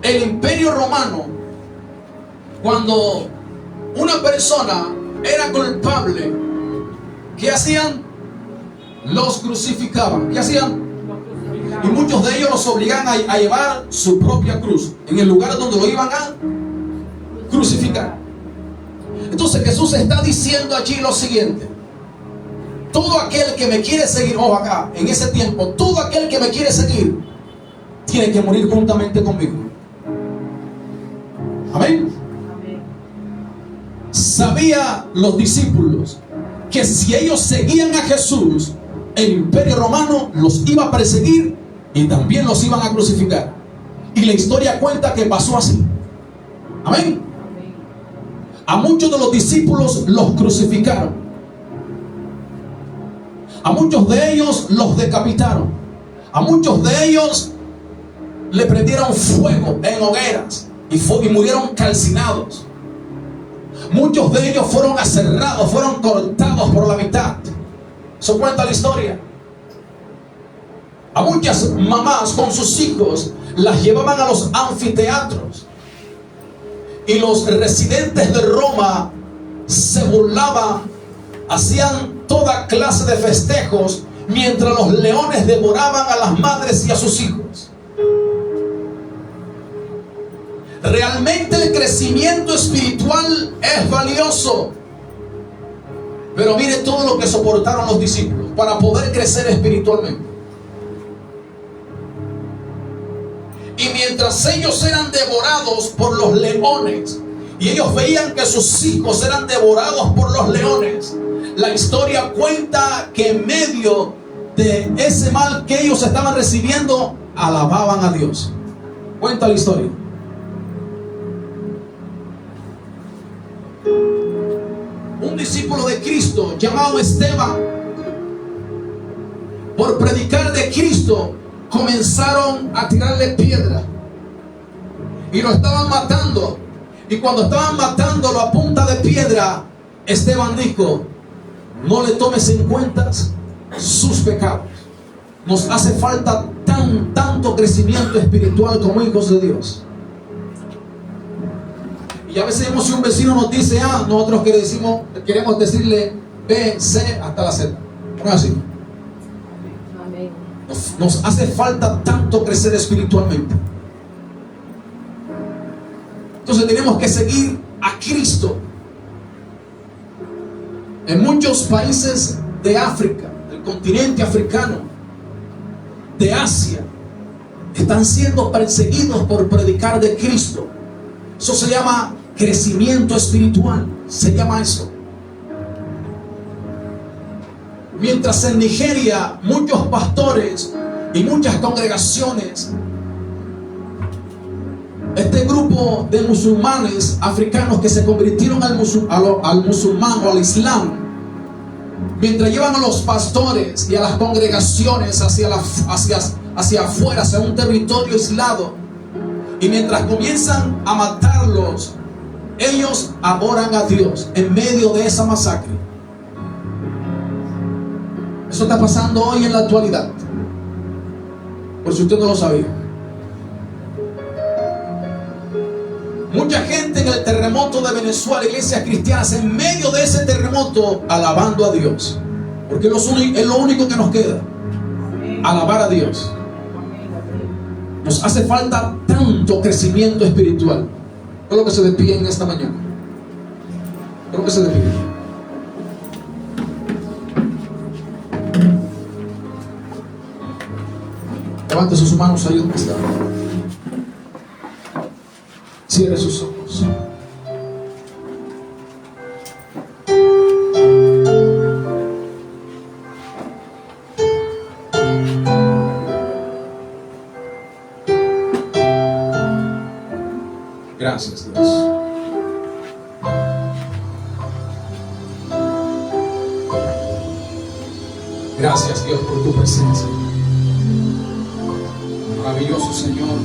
el Imperio Romano, cuando una persona era culpable, ¿qué hacían? Los crucificaban. ¿Qué hacían? Y muchos de ellos los obligaban a llevar su propia cruz en el lugar donde lo iban a crucificar. Entonces Jesús está diciendo allí lo siguiente: todo aquel que me quiere seguir, ojo acá, en ese tiempo, todo aquel que me quiere seguir tiene que morir juntamente conmigo. Amén. Sabía los discípulos que si ellos seguían a Jesús, el imperio romano los iba a perseguir y también los iban a crucificar. Y la historia cuenta que pasó así. Amén. A muchos de los discípulos los crucificaron. A muchos de ellos los decapitaron. A muchos de ellos le prendieron fuego en hogueras y murieron calcinados. Muchos de ellos fueron aserrados, fueron cortados por la mitad. Eso cuenta la historia. A muchas mamás con sus hijos las llevaban a los anfiteatros y los residentes de Roma se burlaban, hacían toda clase de festejos mientras los leones devoraban a las madres y a sus hijos. Realmente el crecimiento espiritual es valioso, pero mire todo lo que soportaron los discípulos para poder crecer espiritualmente. Y mientras ellos eran devorados por los leones y ellos veían que sus hijos eran devorados por los leones, la historia cuenta que en medio de ese mal que ellos estaban recibiendo, alababan a Dios. Cuenta la historia. Un discípulo de Cristo llamado Esteban, por predicar de Cristo, comenzaron a tirarle piedra y lo estaban matando. Y cuando estaban matándolo a punta de piedra, Esteban dijo: no le tomes en cuenta sus pecados. Nos hace falta tanto crecimiento espiritual como hijos de Dios. Y a veces vemos si un vecino nos dice A, nosotros queremos decirle B, C, hasta la Z. No es así. Nos hace falta tanto crecer espiritualmente. Entonces tenemos que seguir a Cristo. En muchos países de África, del continente africano, de Asia, están siendo perseguidos por predicar de Cristo. Eso se llama crecimiento espiritual, se llama eso. Mientras en Nigeria muchos pastores y muchas congregaciones, este grupo de musulmanes africanos que se convirtieron al musulmán o al islam, mientras llevan a los pastores y a las congregaciones hacia afuera, hacia un territorio aislado, y mientras comienzan a matarlos, ellos adoran a Dios en medio de esa masacre. Eso está pasando hoy en la actualidad, por si usted no lo sabía. Mucha gente en el terremoto de Venezuela, iglesias cristianas, en medio de ese terremoto, alabando a Dios, porque es lo único que nos queda, alabar a Dios. Nos hace falta tanto crecimiento espiritual. Creo que se despide en esta mañana. Creo que se despide. Levante sus manos ahí donde está. Cierre sus ojos. Gracias, Dios. Gracias, Dios, por tu presencia. Maravilloso Señor,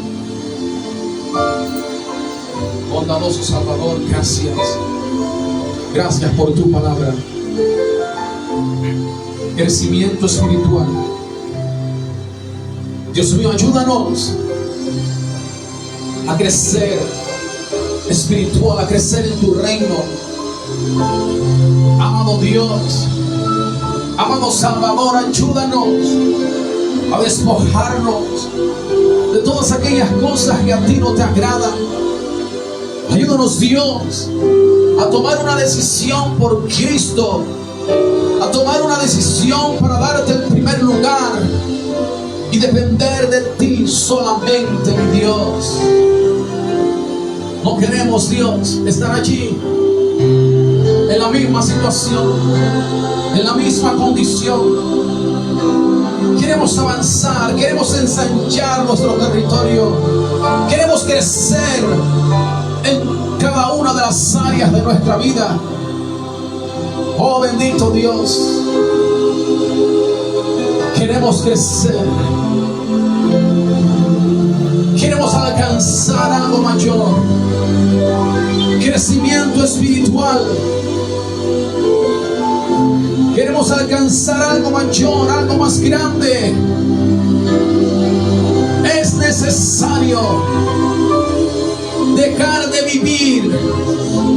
bondadoso Salvador, gracias. Gracias por tu palabra. Crecimiento espiritual. Dios mío, ayúdanos a crecer espiritual, a crecer en tu reino. Amado Dios, amado Salvador, ayúdanos a despojarnos de todas aquellas cosas que a ti no te agradan. Ayúdanos, Dios, a tomar una decisión por Cristo, a tomar una decisión para darte el primer lugar y depender de ti solamente, mi Dios. No queremos, Dios, estar allí en la misma situación, en la misma condición. Queremos avanzar, queremos ensanchar nuestro territorio, queremos crecer en cada una de las áreas de nuestra vida. Oh bendito Dios, queremos crecer, queremos alcanzar algo mayor, crecimiento espiritual. Queremos alcanzar algo mayor, algo más grande. Es necesario dejar de vivir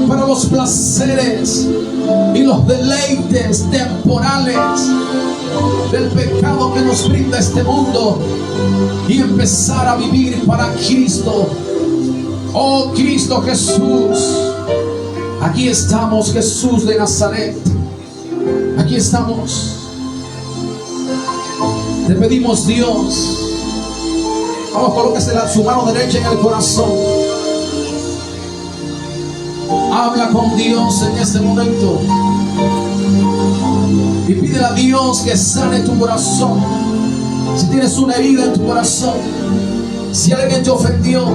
para los placeres y los deleites temporales del pecado que nos brinda este mundo y empezar a vivir para Cristo. Oh Cristo Jesús, aquí estamos, Jesús de Nazaret. Aquí estamos. Te pedimos, Dios. Vamos, colóquese su mano derecha en el corazón. Habla con Dios en este momento. Y pídele a Dios que sane tu corazón. Si tienes una herida en tu corazón, si alguien te ofendió,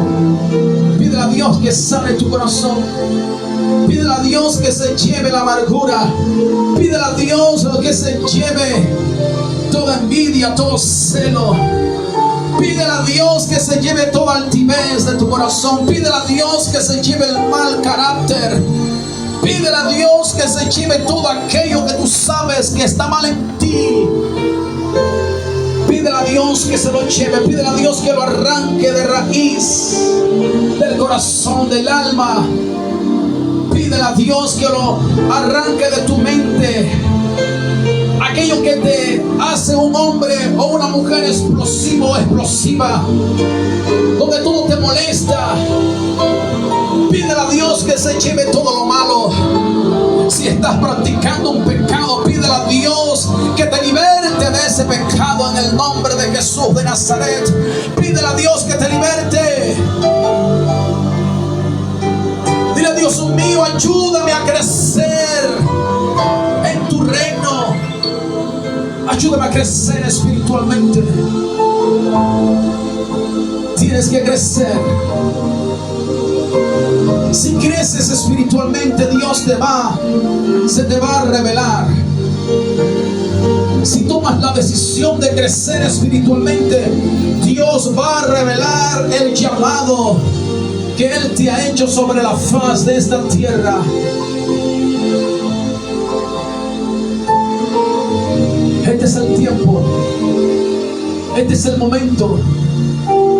pídele a Dios que sane tu corazón. Pídele a Dios que se lleve la amargura. Pídele a Dios que se lleve toda envidia, todo celo. Pídele a Dios que se lleve toda altivez de tu corazón. Pídele a Dios que se lleve el mal carácter. Pídele a Dios que se lleve todo aquello que tú sabes que está mal en ti. Pídele a Dios que se lo lleve. Pídele a Dios que lo arranque de raíz del corazón, del alma. Pídele a Dios que lo arranque de tu mente. Aquello que te hace un hombre o una mujer explosivo o explosiva, donde todo te molesta. Pídele a Dios que se lleve todo lo malo. Si estás practicando un pecado, pídele a Dios que te liberte de ese pecado en el nombre de Jesús de Nazaret. Pídele a Dios que te liberte. Dile: Dios mío, ayúdame a crecer en tu reino. Ayúdame a crecer espiritualmente. Tienes que crecer. Si creces espiritualmente, Dios se te va a revelar. Si tomas la decisión de crecer espiritualmente, Dios va a revelar el llamado que Él te ha hecho sobre la faz de esta tierra. Este es el tiempo, este es el momento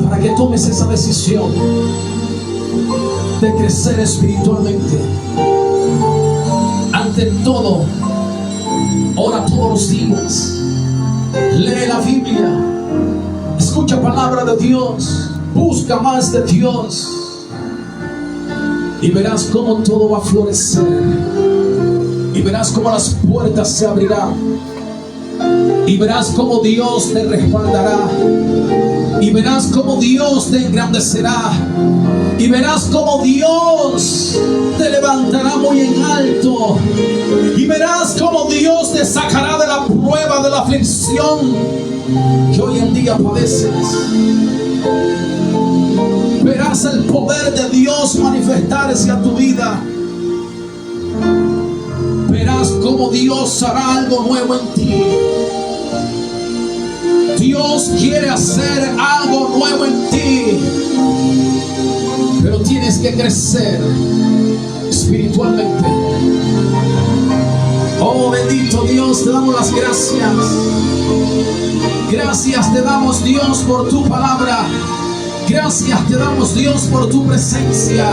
para que tomes esa decisión de crecer espiritualmente. Ante todo, ora todos los días, lee la Biblia, escucha palabra de Dios, busca más de Dios, y verás cómo todo va a florecer, y verás cómo las puertas se abrirán, y verás cómo Dios te respaldará, y verás cómo Dios te engrandecerá, y verás cómo Dios te levantará muy en alto, y verás cómo Dios te sacará de la prueba, de la aflicción que hoy en día padeces. Verás el poder de Dios manifestarse a tu vida. Verás cómo Dios hará algo nuevo en ti. Dios quiere hacer algo nuevo en ti, pero tienes que crecer espiritualmente. Oh bendito Dios, te damos las gracias. Gracias te damos, Dios, por tu palabra. Gracias te damos, Dios, por tu presencia.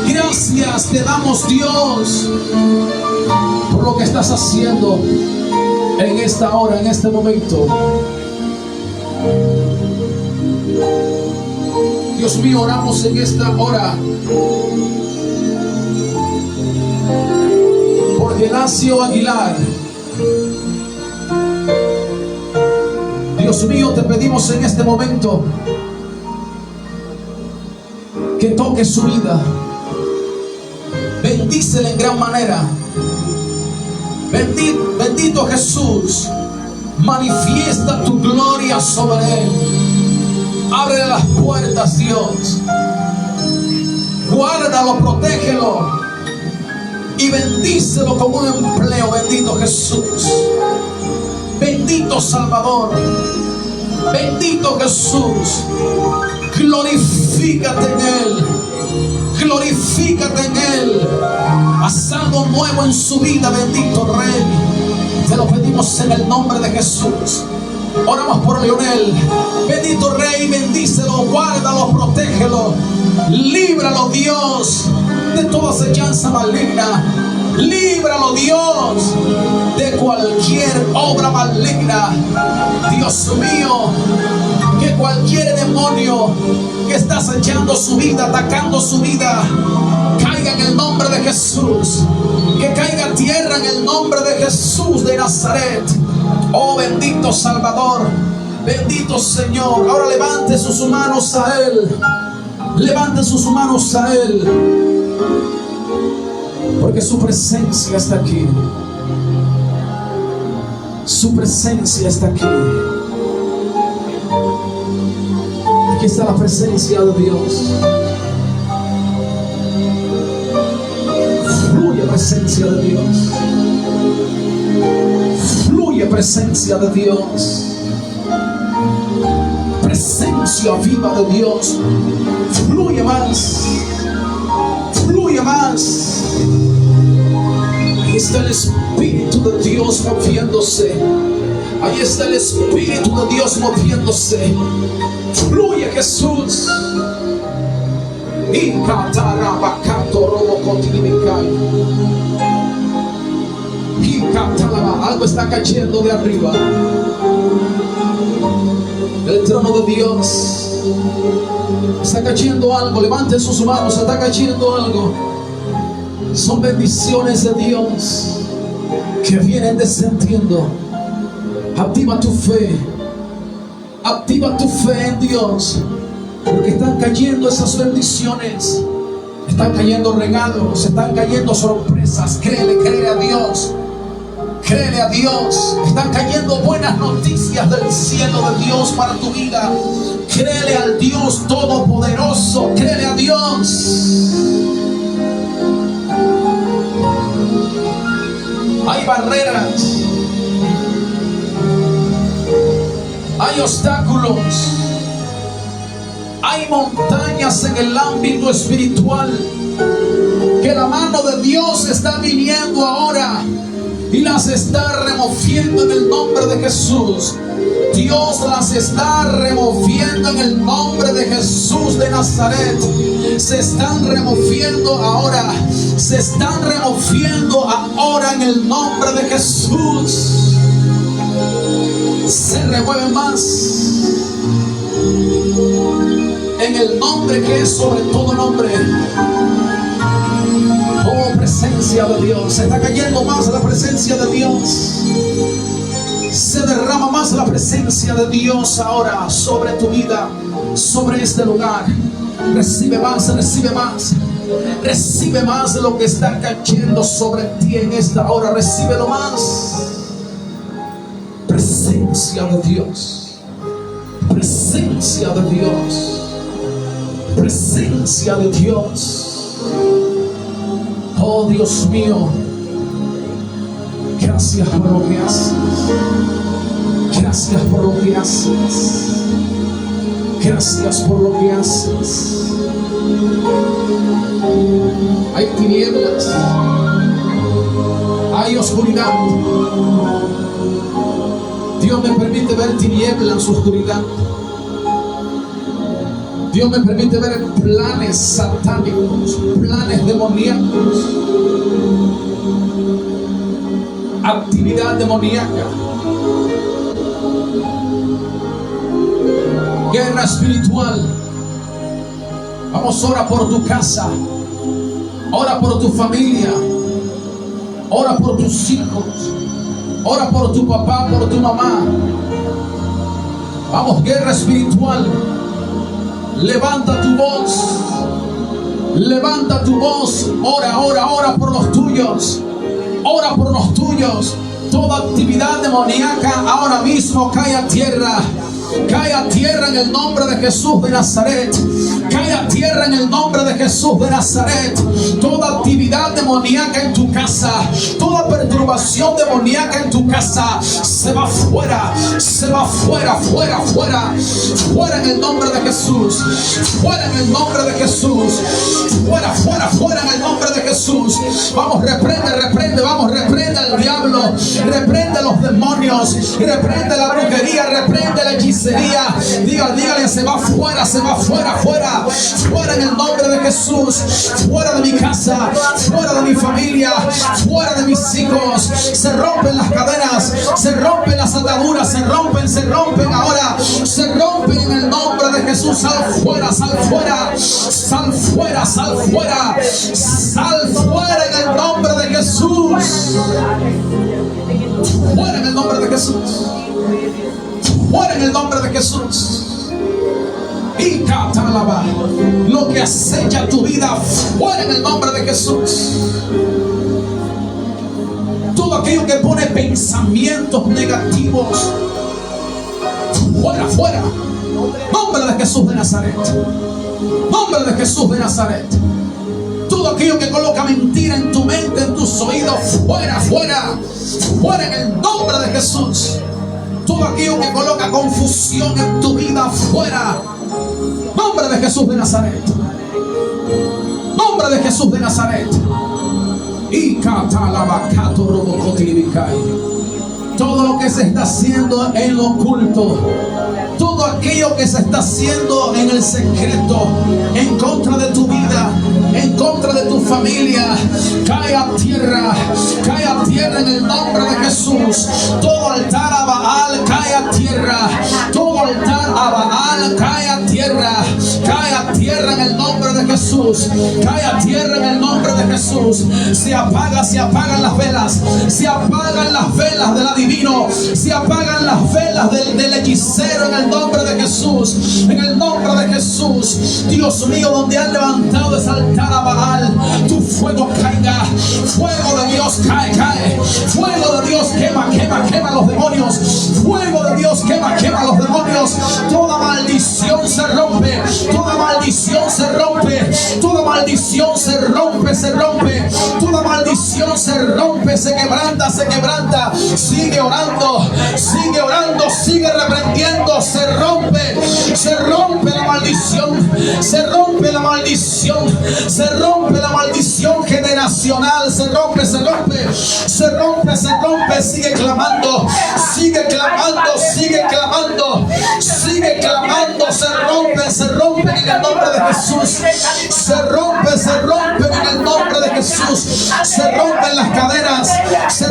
Gracias te damos, Dios, por lo que estás haciendo en esta hora, en este momento. Dios mío, oramos en esta hora Gelacio Aguilar. Dios mío, te pedimos en este momento que toque su vida. Bendícele en gran manera. Bendito Jesús, manifiesta tu gloria sobre él. Ábrele las puertas, Dios. Guárdalo, protégelo y bendícelo con un empleo. Bendito Jesús, bendito Salvador, bendito Jesús. Glorifícate en él, glorifícate en él. Haz algo nuevo en su vida, bendito Rey. Te lo pedimos en el nombre de Jesús. Oramos por Leonel. Bendito Rey, bendícelo, guárdalo, protégelo. Líbralo, Dios, de toda acechanza maligna. Líbralo, Dios, de cualquier obra maligna. Dios mío, que cualquier demonio que está acechando su vida, atacando su vida, caiga en el nombre de Jesús. Que caiga a tierra en el nombre de Jesús de Nazaret. Oh bendito Salvador, bendito Señor. Ahora levante sus manos a él. Levante sus manos a él, porque su presencia está aquí. Su presencia está aquí. Aquí está la presencia de Dios. Fluye presencia de Dios. Fluye presencia de Dios. Presencia viva de Dios. Fluye más. Fluye más. Ahí está el Espíritu de Dios moviéndose. Ahí está el Espíritu de Dios moviéndose. Fluye Jesús. Algo está cayendo de arriba. El trono de Dios está cayendo algo. Levante sus manos, está cayendo algo. Son bendiciones de Dios que vienen descendiendo. Activa tu fe. Activa tu fe en Dios, porque están cayendo esas bendiciones. Están cayendo regalos, están cayendo sorpresas. Créele, créele a Dios. Créele a Dios. Están cayendo buenas noticias del cielo de Dios para tu vida. Créele al Dios Todopoderoso. Créele a Dios. Hay barreras. Hay obstáculos. Hay montañas en el ámbito espiritual que la mano de Dios está viniendo ahora y las está removiendo en el nombre de Jesús. Dios las está removiendo en el nombre de Jesús de Nazaret. Se están removiendo ahora. Se están removiendo ahora en el nombre de Jesús. Se remueve más en el nombre que es sobre todo nombre. Oh, presencia de Dios. Se está cayendo más la presencia de Dios. Se derrama más la presencia de Dios ahora sobre tu vida, sobre este lugar. Recibe más, recibe más. Recibe más de lo que está cayendo sobre ti en esta hora. Recíbelo más. Presencia de Dios. Presencia de Dios. Presencia de Dios. Oh Dios mío, gracias por lo que haces. Gracias por lo que haces. Gracias por lo que haces. Hay tinieblas. Hay oscuridad. Dios me permite ver tinieblas en su oscuridad. Dios me permite ver planes satánicos, planes demoníacos, actividad demoníaca, guerra espiritual. Vamos, ora por tu casa, ora por tu familia, ora por tus hijos, ora por tu papá, por tu mamá. Vamos, guerra espiritual. Levanta tu voz. Levanta tu voz. Ora, ora, ora por los tuyos. Ora por los tuyos. Toda actividad demoníaca ahora mismo cae a tierra. Cae a tierra en el nombre de Jesús de Nazaret. Cae a tierra en el nombre de Jesús de Nazaret. Toda actividad demoníaca en tu casa, toda perturbación demoníaca en tu casa, se va fuera, se va fuera, fuera, fuera. Fuera en el nombre de Jesús. Fuera en el nombre de Jesús. Fuera, fuera, fuera en el nombre de Jesús. Vamos, reprende, reprende, vamos, reprende al diablo. Reprende los demonios. Reprende la brujería, reprende la hechicería. Dígale, se va fuera, fuera, fuera en el nombre de Jesús. Fuera de mi casa, fuera de mi familia, fuera de mis hijos. Se rompen las cadenas, se rompen las ataduras, se rompen ahora, se rompen en el nombre de Jesús. Sal fuera, sal fuera, sal fuera, sal fuera, sal fuera en el nombre de Jesús. Fuera en el nombre de Jesús. Fuera en el nombre de Jesús. Y catalaba lo que acecha tu vida, fuera en el nombre de Jesús. Todo aquello que pone pensamientos negativos, fuera, fuera. Nombre de Jesús de Nazaret. Nombre de Jesús de Nazaret. Todo aquello que coloca mentira en tu mente, en tus oídos, fuera, fuera. Fuera en el nombre de Jesús. Todo aquello que coloca confusión en tu vida, fuera. Nombre de Jesús de Nazaret. Nombre de Jesús de Nazaret. Y catalabacato robocotilibikai. Todo lo que se está haciendo en lo oculto, todo aquello que se está haciendo en el secreto, en contra de tu vida, en contra de tu familia, cae a tierra en el nombre de Jesús. Todo altar a Baal cae a tierra, todo altar a Baal cae a tierra en el nombre de Jesús, cae a tierra en el nombre de Jesús. Se apagan las velas, se apagan las velas del adivino, se apagan las velas del hechicero en el nombre de Jesús, en el nombre de Jesús. Dios mío, donde han levantado ese altar a Baal, tu fuego caiga, fuego de Dios cae, fuego de Dios quema los demonios, fuego de Dios quema los demonios. Toda maldición se rompe, toda maldición se rompe, toda maldición se rompe, toda maldición se rompe, se quebranta. Sigue orando, sigue reprendiendo, se rompe la maldición, se rompe la maldición generacional, se rompe, sigue clamando, se rompe en el nombre de Jesús, se rompe en el nombre de Jesús, se rompen las cadenas, se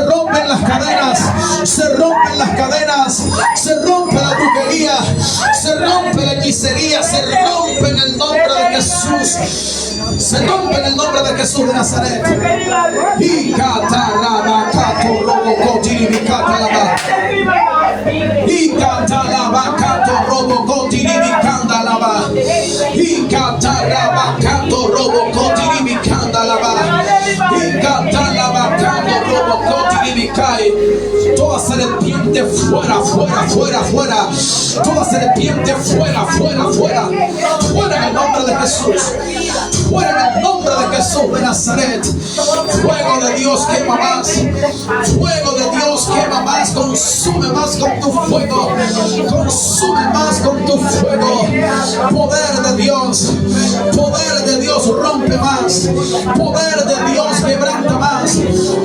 rompe la brujería, se rompe la hechicería, se rompe en el nombre de Jesús, se rompe en el nombre de Jesús de Nazaret. Y catalabacato robocotiribicatalaba. Y catalabacato robocotiribicatalaba. Y catalabacato robocotiribicatalaba. Y catalabacato robocotiribicae. Toda serpiente fuera. Toda serpiente fuera. Fuera en el nombre de Jesús. Fuera en el nombre de Jesús de Nazaret. Fuego de Dios quema más. Fuego de Dios quema más. Consume más con tu fuego. Consume más con tu fuego. Poder de Dios rompe más. Poder de Dios quebranta más.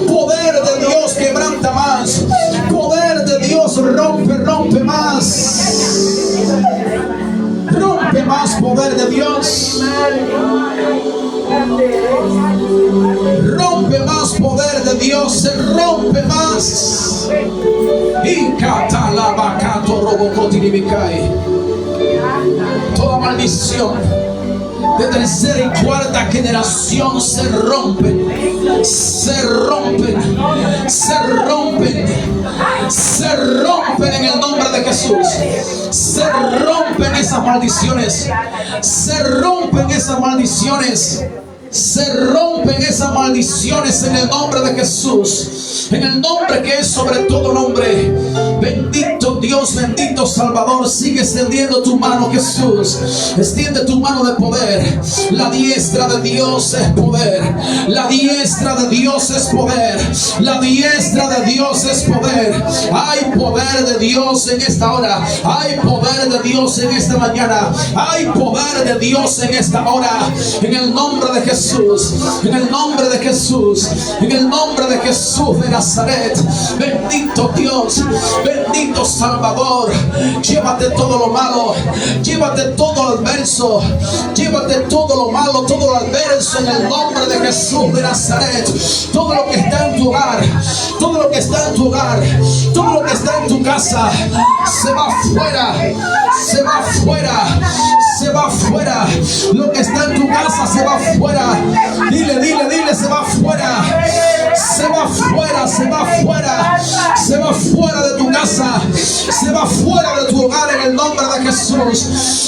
Poder de Dios quebranta más. Poder de Dios rompe más. Rompe más, poder de Dios. Rompe más, poder de Dios. Se rompe más. Y catalabacato robocotiribicae. Toda maldición de tercera y cuarta generación se rompen, se rompen, se rompen, se rompen en el nombre de Jesús. Se rompen esas maldiciones, se rompen esas maldiciones. Se rompen esas maldiciones en el nombre de Jesús, en el nombre que es sobre todo nombre. Bendito Dios, bendito Salvador. Sigue extendiendo tu mano, Jesús. Extiende tu mano de poder. La diestra de Dios es poder. La diestra de Dios es poder. La diestra de Dios es poder. Hay poder de Dios en esta hora. Hay poder de Dios en esta mañana. Hay poder de Dios en esta hora. En el nombre de Jesús. En el nombre de Jesús, en el nombre de Jesús de Nazaret. Bendito Dios, bendito Salvador. Llévate todo lo malo, llévate todo lo adverso, llévate todo lo malo, todo lo adverso en el nombre de Jesús de Nazaret. Todo lo que está en tu hogar, todo lo que está en tu hogar, todo lo que está en tu casa, se va fuera, se va fuera, se va fuera. Lo que está en tu casa se va fuera. Dile, dile, dile, se va fuera. Se va fuera, se va fuera. Se va fuera de tu casa. Se va fuera de tu hogar en el nombre de Jesús.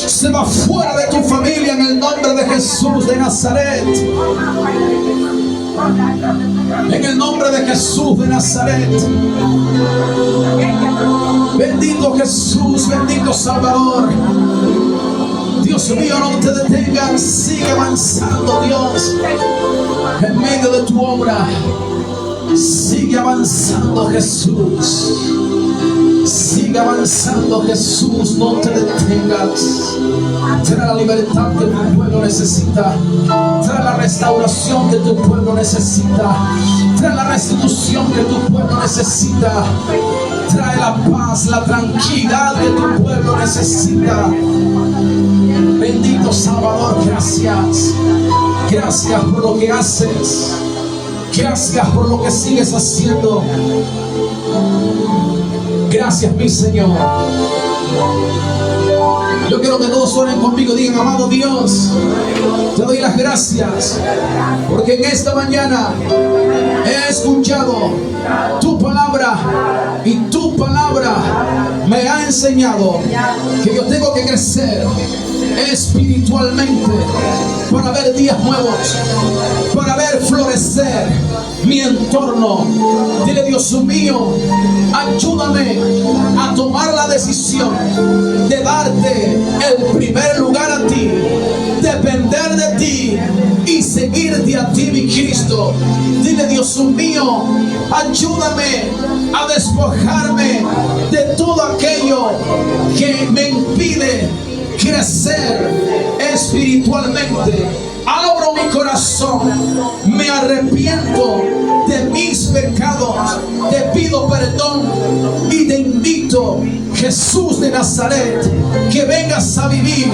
Se va fuera de tu familia en el nombre de Jesús de Nazaret. En el nombre de Jesús de Nazaret. Bendito Jesús, bendito Salvador. Dios mío, no te detengas, sigue avanzando, Dios, en medio de tu obra. Sigue avanzando, Jesús. Sigue avanzando, Jesús, no te detengas. Trae la libertad que tu pueblo necesita. Trae la restauración que tu pueblo necesita. Trae la restitución que tu pueblo necesita. Trae la paz, la tranquilidad que tu pueblo necesita. Bendito Salvador, gracias. Gracias por lo que haces. Gracias por lo que sigues haciendo. Gracias, mi Señor. Yo quiero que todos oren conmigo. Digan: amado Dios, te doy las gracias porque en esta mañana he escuchado tu palabra y tu palabra me ha enseñado que yo tengo que crecer espiritualmente para ver días nuevos, para ver florecer mi entorno. Dile: Dios mío, ayúdame a tomar la decisión de darte el primer lugar a ti, depender de ti y seguirte a ti, mi Cristo. Dile: Dios mío, ayúdame a despojarme de todo aquello que me impide crecer espiritualmente. Abro mi corazón, me arrepiento de mis pecados, te pido perdón y te invito, Jesús de Nazaret, que vengas a vivir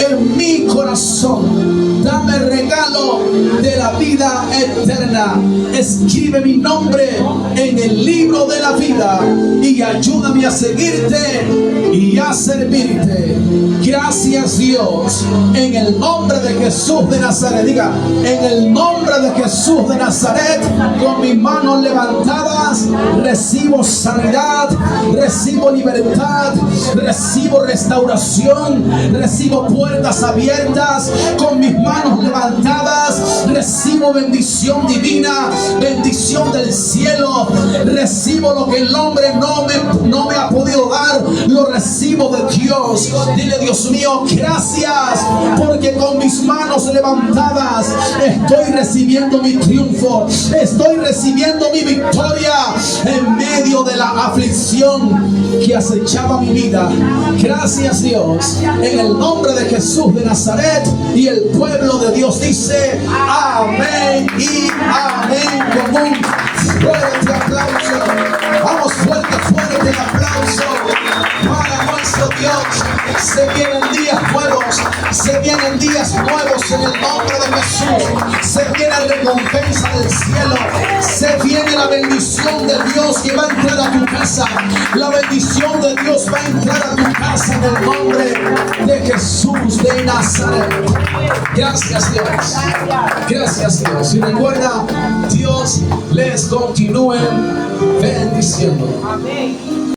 en mi corazón. Dame el regalo de la vida eterna. Escribe mi nombre en el libro de la vida y ayúdame a seguirte y a servirte. Gracias, Dios, en el nombre de Jesús de Nazaret. Diga: en el nombre de Jesús de Nazaret, con mis manos levantadas, recibo sanidad, recibo libertad, recibo restauración, recibo puertas abiertas. Con mis manos levantadas, recibo bendición divina, bendición del cielo. Recibo lo que el hombre no me ha podido dar, lo recibo de Dios. Dile: Dios mío, gracias, porque con mis manos levantadas estoy recibiendo mi triunfo, estoy recibiendo mi victoria en medio de la aflicción que acechaba mi vida. Gracias, Dios, en el nombre de Jesús de Nazaret. Y el pueblo de Dios dice: amén y amén. Con un fuerte aplauso. Vamos, fuerte, fuerte el aplauso para nuestro Dios. Se vienen días nuevos, se vienen días nuevos en el nombre de Jesús. Se viene la recompensa del cielo, se viene la bendición de Dios que va a entrar a tu casa. La bendición de Dios va a entrar a tu casa en el nombre de Jesús de Nazaret. Gracias Dios. Gracias Dios. Y recuerda, Dios les continúe bendiciendo. Amén.